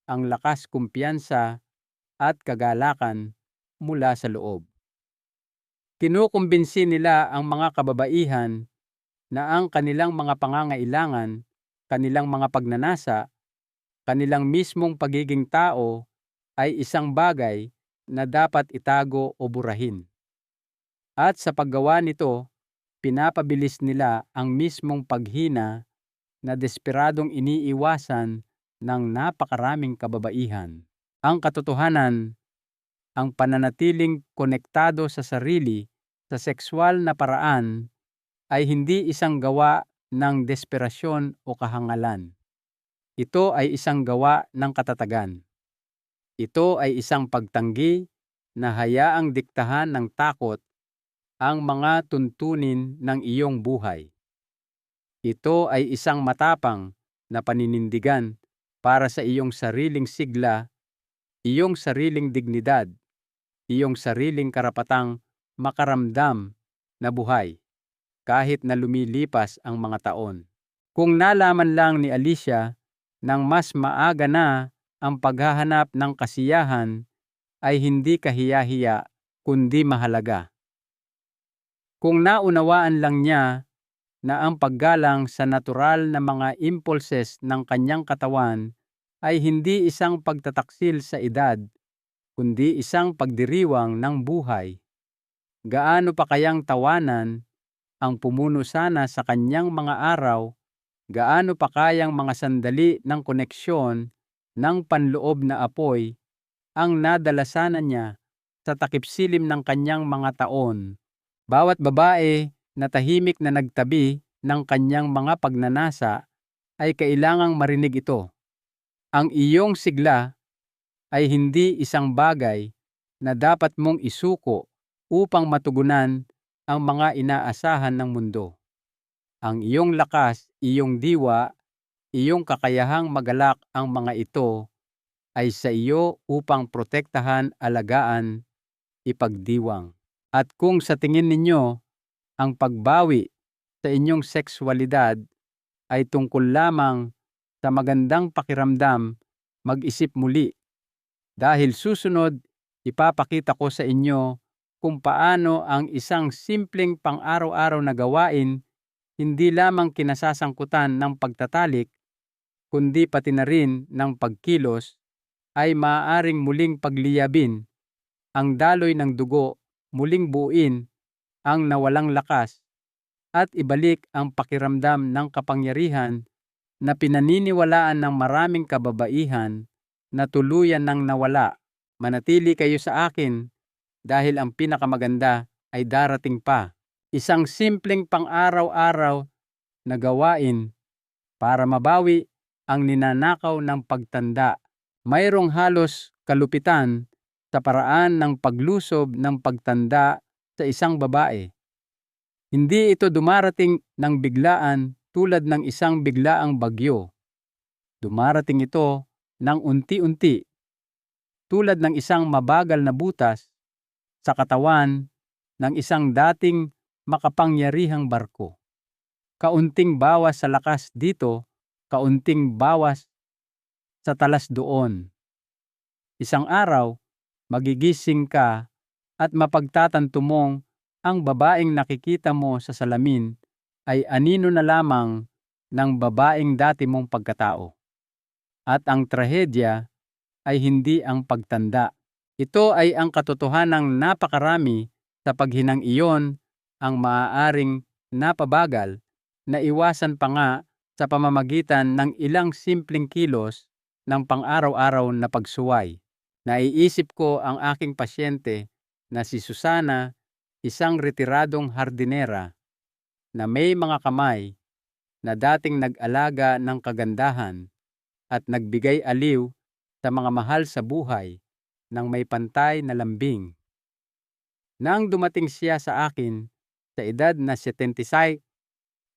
ang lakas, kumpiyansa at kagalakan mula sa loob. Kinukumbinsi nila ang mga kababaihan na ang kanilang mga pangangailangan, kanilang mga pagnanasa, kanilang mismong pagiging tao ay isang bagay na dapat itago o burahin. At sa paggawa nito, pinapabilis nila ang mismong paghina na desperadong iniiwasan ng napakaraming kababaihan. Ang katotohanan, ang pananatiling konektado sa sarili sa sexual na paraan ay hindi isang gawa ng desperasyon o kahangalan. Ito ay isang gawa ng katatagan. Ito ay isang pagtanggi na hayaang diktahan ng takot ang mga tuntunin ng iyong buhay. Ito ay isang matapang na paninindigan para sa iyong sariling sigla, iyong sariling dignidad, iyong sariling karapatang makaramdam na buhay kahit na lumilipas ang mga taon. Kung nalaman lang ni Alicia nang mas maaga na ang paghahanap ng kasiyahan ay hindi kahiya-hiya kundi mahalaga. Kung naunawaan lang niya na ang paggalang sa natural na mga impulses ng kanyang katawan ay hindi isang pagtataksil sa edad, kundi isang pagdiriwang ng buhay. Gaano pa kayang tawanan ang pumuno sana sa kanyang mga araw, gaano pa kayang mga sandali ng koneksyon ng panloob na apoy ang nadala sana niya sa takipsilim ng kanyang mga taon. Bawat babae na tahimik na nagtabi ng kanyang mga pagnanasa ay kailangang marinig ito. Ang iyong sigla ay hindi isang bagay na dapat mong isuko upang matugunan ang mga inaasahan ng mundo. Ang iyong lakas, iyong diwa, iyong kakayahang magalak ang mga ito ay sa iyo upang protektahan, alagaan, ipagdiwang. At kung sa tingin ninyo ang pagbawi sa inyong sexualidad ay tungkol lamang sa magandang pakiramdam, mag-isip muli. Dahil susunod, ipapakita ko sa inyo kung paano ang isang simpleng pang-araw-araw na gawain hindi lamang kinasasangkutan ng pagtatalik, kundi pati na rin ng pagkilos, ay maaaring muling pagliyabin ang daloy ng dugo, muling buuin ang nawalang lakas, at ibalik ang pakiramdam ng kapangyarihan na pinaniniwalaan ng maraming kababaihan na tuluyan ng nawala. Manatili kayo sa akin dahil ang pinakamaganda ay darating pa. Isang simpleng pang-araw-araw na gawain para mabawi ang ninanakaw ng pagtanda. Mayroong halos kalupitan sa paraan ng paglusob ng pagtanda sa isang babae. Hindi ito dumarating ng biglaan tulad ng isang biglaang bagyo. Dumarating ito ng unti-unti, tulad ng isang mabagal na butas sa katawan ng isang dating makapangyarihang barko. Kaunting bawas sa lakas dito, kaunting bawas sa talas doon. Isang araw, magigising ka at mapagtatanto mong ang babaeng nakikita mo sa salamin ay anino na lamang ng babaeng dati mong pagkatao. At ang trahedya ay hindi ang pagtanda. Ito ay ang katotohanang napakarami sa paghinang iyon ang maaaring napabagal na iwasan pa nga sa pamamagitan ng ilang simpleng kilos ng pang-araw-araw na pagsuway. Naiisip ko ang aking pasyente na si Susana, isang retiradong hardinera na may mga kamay na dating nag-alaga ng kagandahan at nagbigay aliw sa mga mahal sa buhay ng may pantay na lambing. Nang dumating siya sa akin sa edad na 76,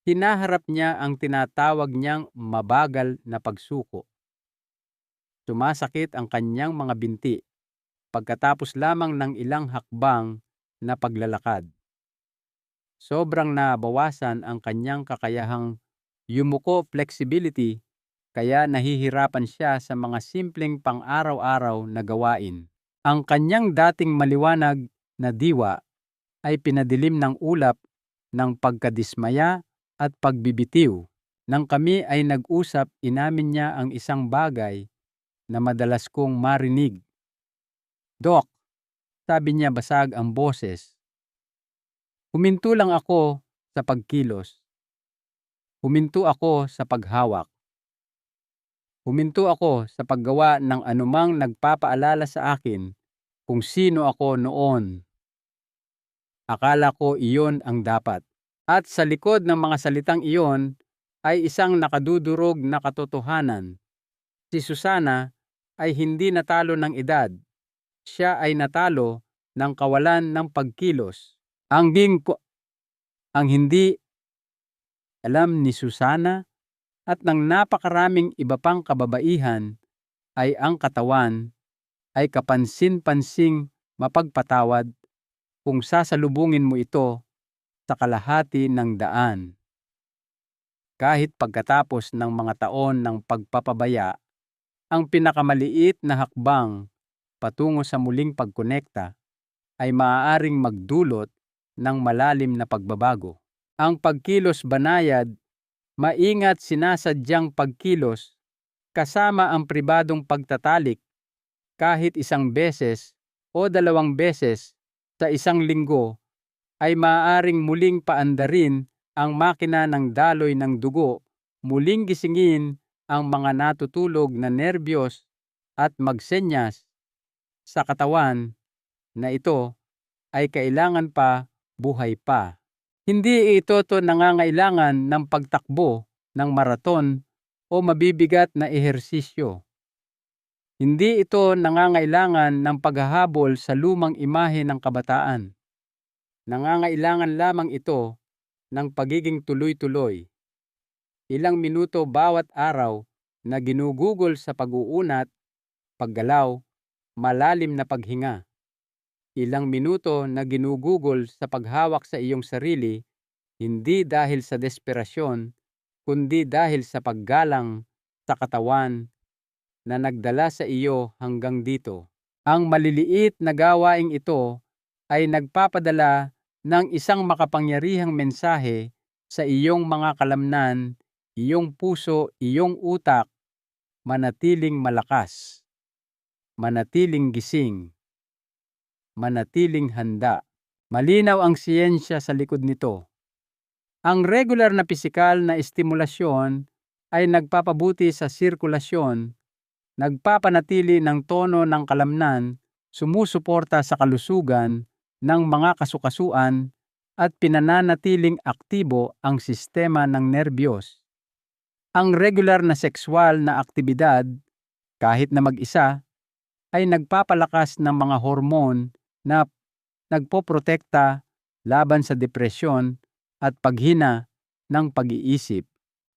hinaharap niya ang tinatawag niyang mabagal na pagsuko. Sumasakit ang kanyang mga binti pagkatapos lamang ng ilang hakbang na paglalakad. Sobrang nabawasan ang kanyang kakayahang yumuko flexibility kaya nahihirapan siya sa mga simpleng pang-araw-araw na gawain. Ang kanyang dating maliwanag na diwa ay pinadilim ng ulap ng pagkadismaya at pagbibitiw. Nang kami ay nag-usap, inamin niya ang isang bagay na madalas kong marinig. "Dok," sabi niya basag ang boses, "huminto lang ako sa pagkilos. Huminto ako sa paghawak. Huminto ako sa paggawa ng anumang nagpapaalala sa akin kung sino ako noon. Akala ko iyon ang dapat." At sa likod ng mga salitang iyon ay isang nakadudurog na katotohanan. Si Susana ay hindi natalo ng edad. Siya ay natalo ng kawalan ng pagkilos. Ang hindi alam ni Susana at ng napakaraming iba pang kababaihan ay ang katawan ay kapansin-pansing mapagpatawad kung sasalubungin mo ito sa kalahati ng daan. Kahit pagkatapos ng mga taon ng pagpapabaya, ang pinakamaliit na hakbang patungo sa muling pagkonekta ay maaaring magdulot ng malalim na pagbabago. Ang pagkilos banayad, maingat sinasadyang pagkilos, kasama ang pribadong pagtatalik kahit isang beses o 2 beses sa isang linggo, ay maaaring muling paandarin ang makina ng daloy ng dugo, muling gisingin ang mga natutulog na nerbiyos at magsenyas sa katawan na ito ay kailangan pa buhay pa. Hindi ito nangangailangan ng pagtakbo ng maraton o mabibigat na ehersisyo. Hindi ito nangangailangan ng paghahabol sa lumang imahe ng kabataan. Nangangailangan lamang ito ng pagiging tuloy-tuloy. Ilang minuto bawat araw na ginugugol sa pag-uunat, paggalaw, malalim na paghinga. Ilang minuto na ginugugol sa paghawak sa iyong sarili, hindi dahil sa desperasyon, kundi dahil sa paggalang sa katawan na nagdala sa iyo hanggang dito. Ang maliliit na gawaing ito ay nagpapadala ng isang makapangyarihang mensahe sa iyong mga kalamnan, iyong puso, iyong utak: manatiling malakas, manatiling gising, manatiling handa. Malinaw ang siyensya sa likod nito. Ang regular na pisikal na estimulasyon ay nagpapabuti sa sirkulasyon, nagpapanatili ng tono ng kalamnan, sumusuporta sa kalusugan ng mga kasukasuan, at pinananatiling aktibo ang sistema ng nerbiyos. Ang regular na sexual na aktibidad, kahit na mag-isa, ay nagpapalakas ng mga hormone na nagpoprotekta laban sa depresyon at paghina ng pag-iisip.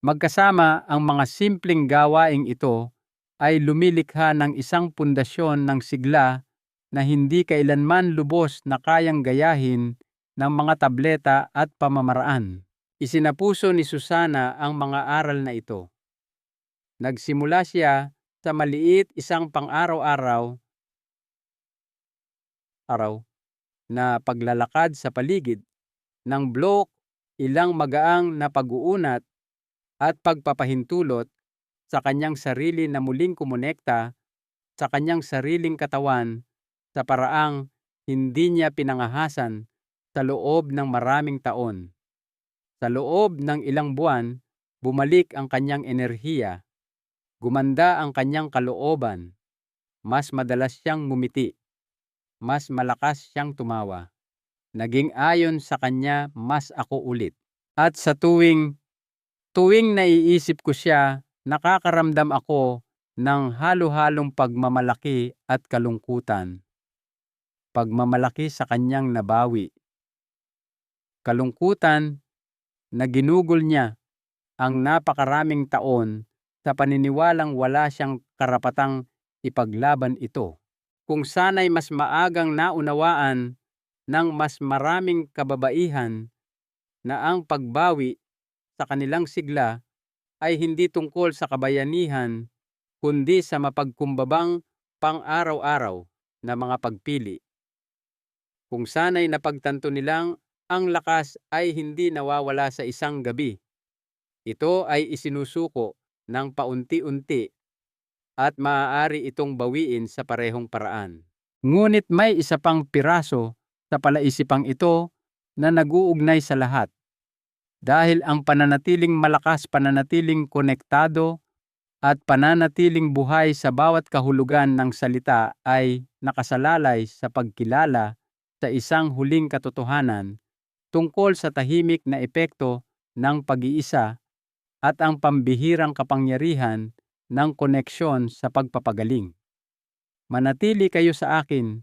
Magkasama ang mga simpleng gawaing ito ay lumilikha ng isang pundasyon ng sigla na hindi kailanman lubos na kayang gayahin ng mga tableta at pamamaraan. Isinapuso ni Susana ang mga aral na ito. Nagsimula siya sa maliit, isang pang-araw-araw na paglalakad sa paligid ng blok, ilang magaang na pag-uunat at pagpapahintulot sa kanyang sarili na muling kumonekta sa kanyang sariling katawan sa paraang hindi niya pinangahasan sa loob ng maraming taon. Sa loob ng ilang buwan, bumalik ang kanyang enerhiya, gumanda ang kanyang kalooban, mas madalas siyang ngumiti, mas malakas siyang tumawa. Naging ayon sa kanya, mas ako ulit. At sa tuwing naiisip ko siya, nakakaramdam ako ng halo-halong pagmamalaki at kalungkutan. Pagmamalaki sa kanyang nabawi. Kalungkutan na ginugol niya ang napakaraming taon sa paniniwalang wala siyang karapatang ipaglaban ito. Kung sana'y mas maagang naunawaan ng mas maraming kababaihan na ang pagbawi sa kanilang sigla ay hindi tungkol sa kabayanihan, kundi sa mapagkumbabang pang-araw-araw na mga pagpili. Kung sana'y napagtanto nilang ang lakas ay hindi nawawala sa isang gabi, ito ay isinusuko ng paunti-unti at maaari itong bawiin sa parehong paraan. Ngunit may isa pang piraso sa palaisipang ito na nag-uugnay sa lahat. Dahil ang pananatiling malakas, pananatiling konektado, at pananatiling buhay sa bawat kahulugan ng salita ay nakasalalay sa pagkilala sa isang huling katotohanan tungkol sa tahimik na epekto ng pag-iisa at ang pambihirang kapangyarihan ng koneksyon sa pagpapagaling. Manatili kayo sa akin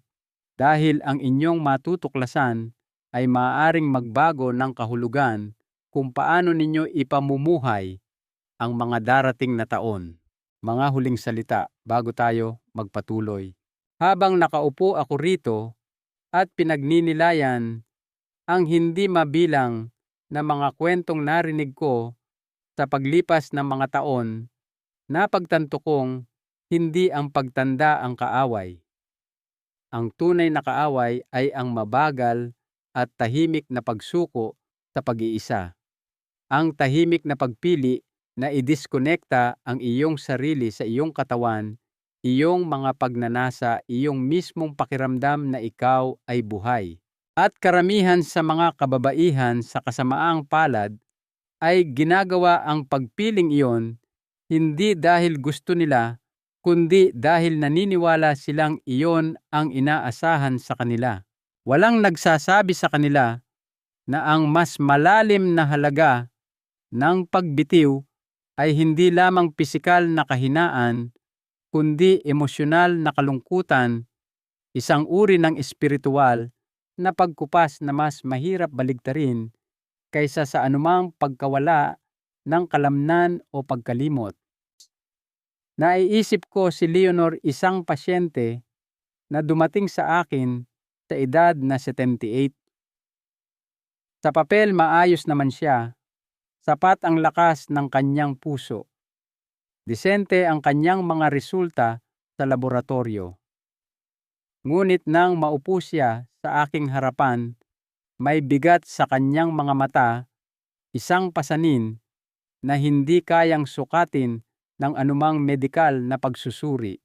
dahil ang inyong matutuklasan ay maaaring magbago ng kahulugan kung paano ninyo ipamumuhay ang mga darating na taon. Mga huling salita bago tayo magpatuloy. Habang nakaupo ako rito at pinagninilayan ang hindi mabilang na mga kwentong narinig ko sa paglipas ng mga taon, napagtanto kong hindi ang pagtanda ang kaaway. Ang tunay na kaaway ay ang mabagal at tahimik na pagsuko sa pag-iisa. Ang tahimik na pagpili na i-disconnecta ang iyong sarili sa iyong katawan, iyong mga pagnanasa, iyong mismong pakiramdam na ikaw ay buhay. At karamihan sa mga kababaihan sa kasamaang palad ay ginagawa ang pagpiling iyon hindi dahil gusto nila, kundi dahil naniniwala silang iyon ang inaasahan sa kanila. Walang nagsasabi sa kanila na ang mas malalim na halaga ng pagbitiw ay hindi lamang pisikal na kahinaan, kundi emosyonal na kalungkutan, isang uri ng espiritual na pagkupas na mas mahirap baligtarin kaysa sa anumang pagkawala ng kalamnan o pagkalimot. Naiisip ko si Leonor, isang pasyente na dumating sa akin sa edad na 78. Sa papel maayos naman siya, sapat ang lakas ng kanyang puso. Disente ang kanyang mga resulta sa laboratorio. Ngunit nang maupo siya sa aking harapan, may bigat sa kanyang mga mata, isang pasanin na hindi kayang sukatin ng anumang medikal na pagsusuri.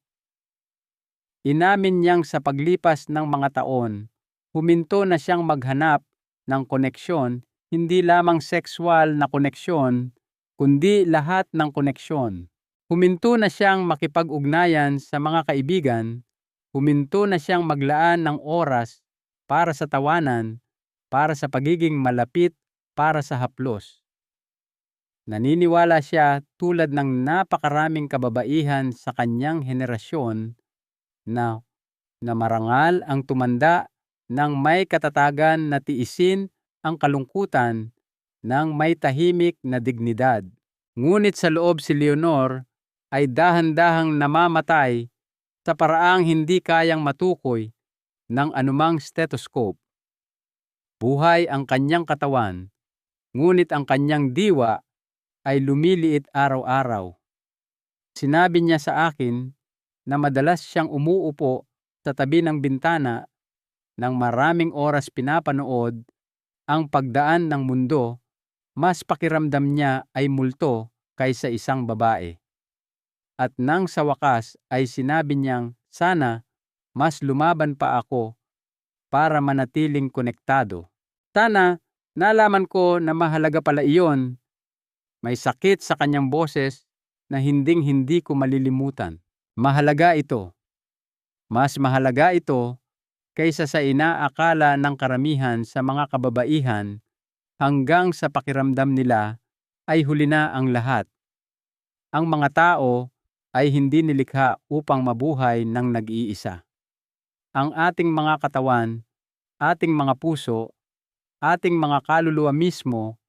Inamin niyang sa paglipas ng mga taon, huminto na siyang maghanap ng koneksyon, hindi lamang sexual na koneksyon, kundi lahat ng koneksyon. Huminto na siyang makipag-ugnayan sa mga kaibigan, huminto na siyang maglaan ng oras para sa tawanan, para sa pagiging malapit, para sa haplos. Naniniwala siya, tulad ng napakaraming kababaihan sa kanyang henerasyon, na marangal ang tumanda ng may katatagan na tiisin ang kalungkutan ng may tahimik na dignidad. Ngunit sa loob si Leonor ay dahan-dahang namamatay sa paraang hindi kayang matukoy ng anumang stethoscope. Buhay ang kanyang katawan, ngunit ang kanyang diwa ay lumiliit araw-araw. Sinabi niya sa akin na madalas siyang umuupo sa tabi ng bintana ng maraming oras pinapanood ang pagdaan ng mundo, mas pakiramdam niya ay multo kaysa isang babae. At nang sa wakas ay sinabi niyang sana mas lumaban pa ako para manatiling konektado. Sana nalaman ko na mahalaga pala iyon. May sakit sa kanyang boses na hinding-hindi ko malilimutan. Mahalaga ito. Mas mahalaga ito kaysa sa inaakala ng karamihan sa mga kababaihan, hanggang sa pakiramdam nila ay huli na ang lahat. Ang mga tao ay hindi nilikha upang mabuhay ng nag-iisa. Ang ating mga katawan, ating mga puso, ating mga kaluluwa mismo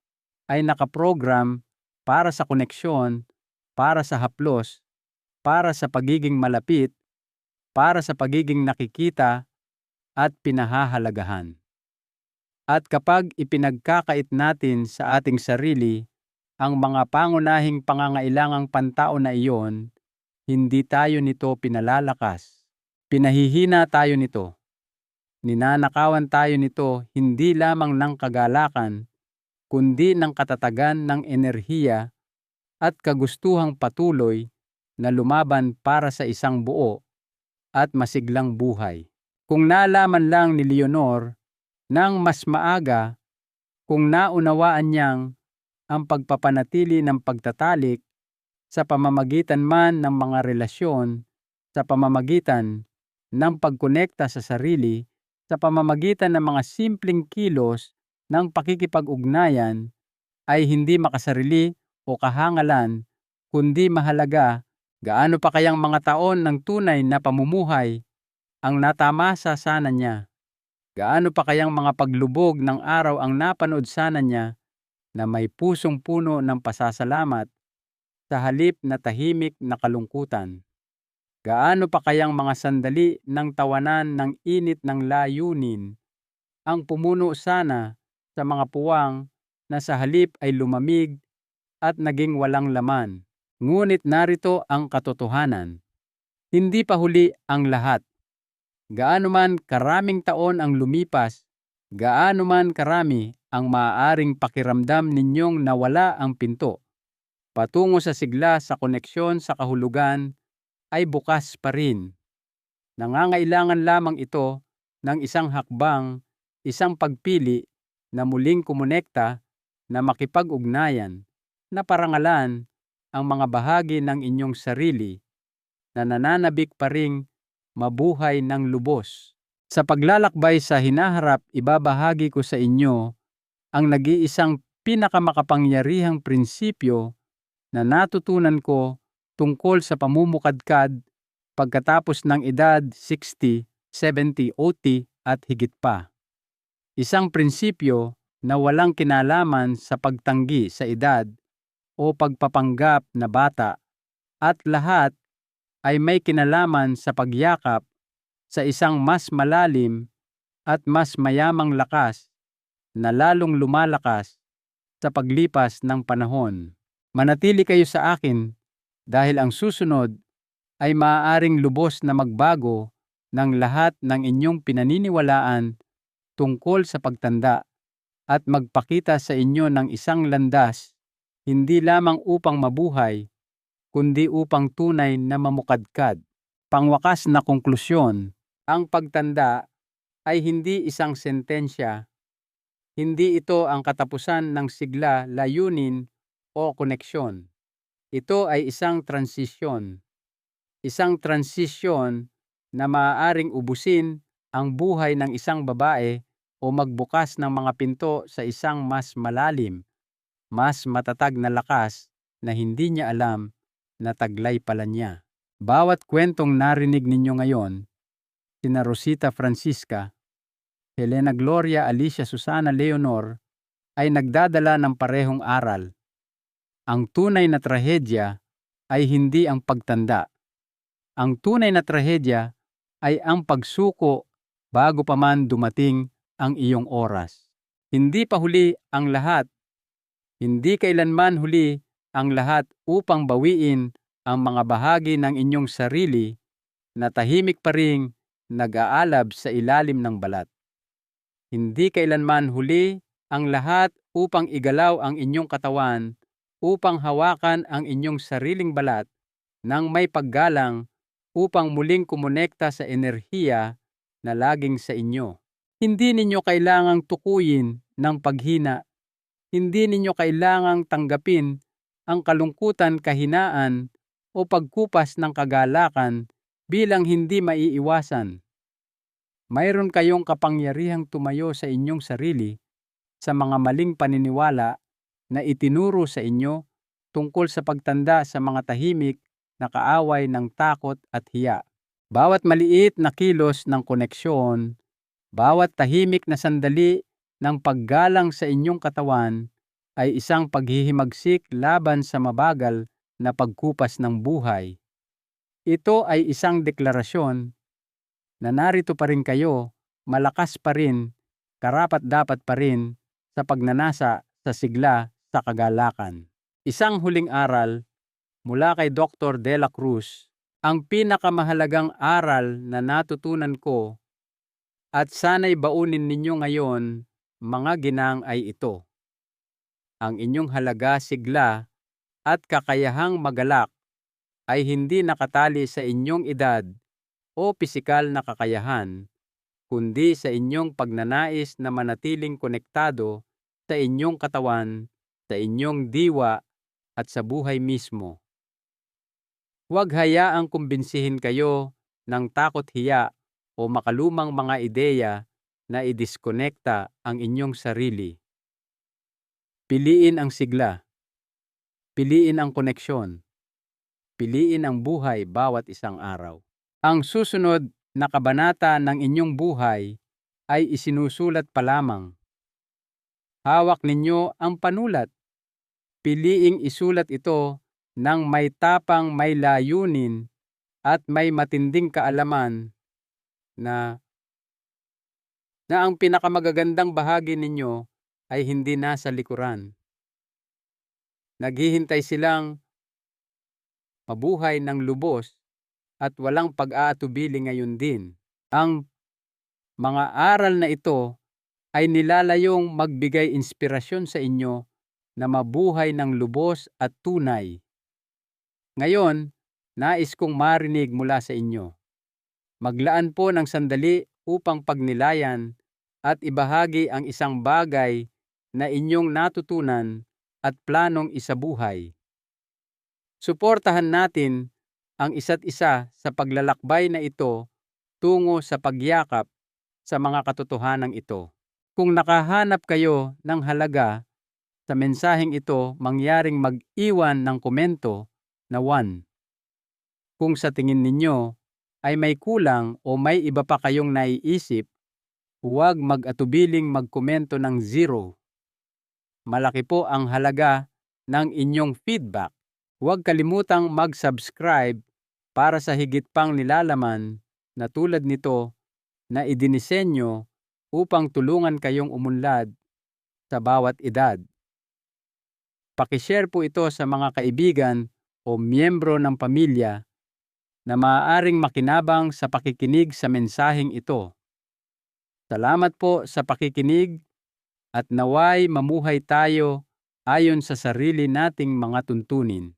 ay nakaprogram para sa koneksyon, para sa haplos, para sa pagiging malapit, para sa pagiging nakikita at pinahahalagahan. At kapag ipinagkakait natin sa ating sarili ang mga pangunahing pangangailangang pantao na iyon, hindi tayo nito pinalalakas. Pinahihina tayo nito. Ninanakawan tayo nito hindi lamang ng kagalakan, kundi ng katatagan ng enerhiya at kagustuhang patuloy na lumaban para sa isang buo at masiglang buhay. Kung nalaman lang ni Leonor nang mas maaga, kung naunawaan niyang ang pagpapanatili ng pagtatalik sa pamamagitan man ng mga relasyon, sa pamamagitan ng pagkonekta sa sarili, sa pamamagitan ng mga simpleng kilos ng pakikipag-ugnayan, ay hindi makasarili o kahangalan, kundi mahalaga. Gaano pa kayang mga taon ng tunay na pamumuhay ang natamasa sana niya? Gaano pa kayang mga paglubog ng araw ang napanood sana niya na may pusong puno ng pasasalamat sa halip na tahimik na kalungkutan? Gaano pa kayang mga sandali ng tawanan ng init ng layunin ang pumuno sana sa mga puwang na sa halip ay lumamig at naging walang laman? Ngunit narito ang katotohanan. Hindi pa huli ang lahat. Gaano man karaming taon ang lumipas, Gaano man karami ang maaaring pakiramdam ninyong nawala ang pinto patungo sa sigla sa koneksyon sa kahulugan ay bukas pa rin. Nangangailangan lamang ito ng isang hakbang, isang pagpili na muling kumonekta, na makipag-ugnayan, na parangalan ang mga bahagi ng inyong sarili na nananabik pa ring mabuhay ng lubos. Sa paglalakbay sa hinaharap, ibabahagi ko sa inyo ang nag-iisang pinakamakapangyarihang prinsipyo na natutunan ko tungkol sa pamumukadkad pagkatapos ng edad 60, 70, OT at higit pa. Isang prinsipyo na walang kinalaman sa pagtanggi sa edad o pagpapanggap na bata, at lahat ay may kinalaman sa pagyakap sa isang mas malalim at mas mayamang lakas na lalong lumalakas sa paglipas ng panahon. Manatili kayo sa akin dahil ang susunod ay maaaring lubos na magbago ng lahat ng inyong pinaniniwalaan tungkol sa pagtanda at magpakita sa inyo ng isang landas hindi lamang upang mabuhay, kundi upang tunay na mamukadkad. Pangwakas na konklusyon, ang pagtanda ay hindi isang sentensya. Hindi ito ang katapusan ng sigla, layunin o koneksyon. Ito ay isang transisyon. Isang transisyon na maaaring ubusin ang buhay ng isang babae o magbukas ng mga pinto sa isang mas malalim, mas matatag na lakas na hindi niya alam na taglay pala niya. Bawat kwentong narinig ninyo ngayon, sina Rosita Francisca, Helena Gloria, Alicia, Susana, Leonor, ay nagdadala ng parehong aral. Ang tunay na trahedya ay hindi ang pagtanda. Ang tunay na trahedya ay ang pagsuko bago pa man dumating ang iyong oras. Hindi pa huli ang lahat. Hindi kailanman huli ang lahat upang bawiin ang mga bahagi ng inyong sarili na tahimik pa ring nag-aalab sa ilalim ng balat. Hindi kailanman huli ang lahat upang igalaw ang inyong katawan, upang hawakan ang inyong sariling balat ng may paggalang, upang muling kumonekta sa enerhiya na laging sa inyo. Hindi ninyo kailangang tukuyin ng paghina. Hindi ninyo kailangang tanggapin ang kalungkutan, kahinaan o pagkupas ng kagalakan bilang hindi maiiwasan. Mayroon kayong kapangyarihang tumayo sa inyong sarili sa mga maling paniniwala na itinuro sa inyo tungkol sa pagtanda sa mga tahimik na kaaway ng takot at hiya. Bawat maliit na kilos ng koneksyon, bawat tahimik na sandali ng paggalang sa inyong katawan ay isang paghihimagsik laban sa mabagal na pagkupas ng buhay. Ito ay isang deklarasyon na narito pa rin kayo, malakas pa rin, karapat-dapat pa rin sa pagnanasa sa sigla sa kagalakan. Isang huling aral mula kay Dr. De La Cruz, ang pinakamahalagang aral na natutunan ko at sana'y baunin ninyo ngayon, mga ginang, ay ito. Ang inyong halaga, sigla at kakayahang magalak ay hindi nakatali sa inyong edad o pisikal na kakayahan, kundi sa inyong pagnanais na manatiling konektado sa inyong katawan, sa inyong diwa at sa buhay mismo. Huwag hayaang kumbinsihin kayo ng takot, hiya o makalumang mga ideya na idiskonekta ang inyong sarili. Piliin ang sigla. Piliin ang koneksyon. Piliin ang buhay bawat isang araw. Ang susunod na kabanata ng inyong buhay ay isinusulat pa lamang. Hawak ninyo ang panulat. Piliing isulat ito ng may tapang, may layunin at may matinding kaalaman na ang pinakamagagandang bahagi ninyo ay hindi nasa likuran. Naghihintay silang mabuhay ng lubos at walang pag-aatubili ngayon din. Ang mga aral na ito ay nilalayong magbigay inspirasyon sa inyo na mabuhay ng lubos at tunay. Ngayon, nais kong marinig mula sa inyo. Maglaan po ng sandali upang pagnilayan at ibahagi ang isang bagay na inyong natutunan at planong isabuhay. Suportahan natin ang isa't isa sa paglalakbay na ito tungo sa pagyakap sa mga katotohanan ito. Kung nakahanap kayo ng halaga sa mensaheng ito, mangyaring mag-iwan ng komento na 1. Kung sa tingin ninyo ay may kulang o may iba pa kayong naiisip, huwag mag-atubiling magkomento ng 0. Malaki po ang halaga ng inyong feedback. Huwag kalimutang mag-subscribe para sa higit pang nilalaman na tulad nito na idinisenyo upang tulungan kayong umunlad sa bawat edad. Pakishare po ito sa mga kaibigan o miyembro ng pamilya na maaaring makinabang sa pakikinig sa mensaheng ito. Salamat po sa pakikinig at naway mamuhay tayo ayon sa sarili nating mga tuntunin.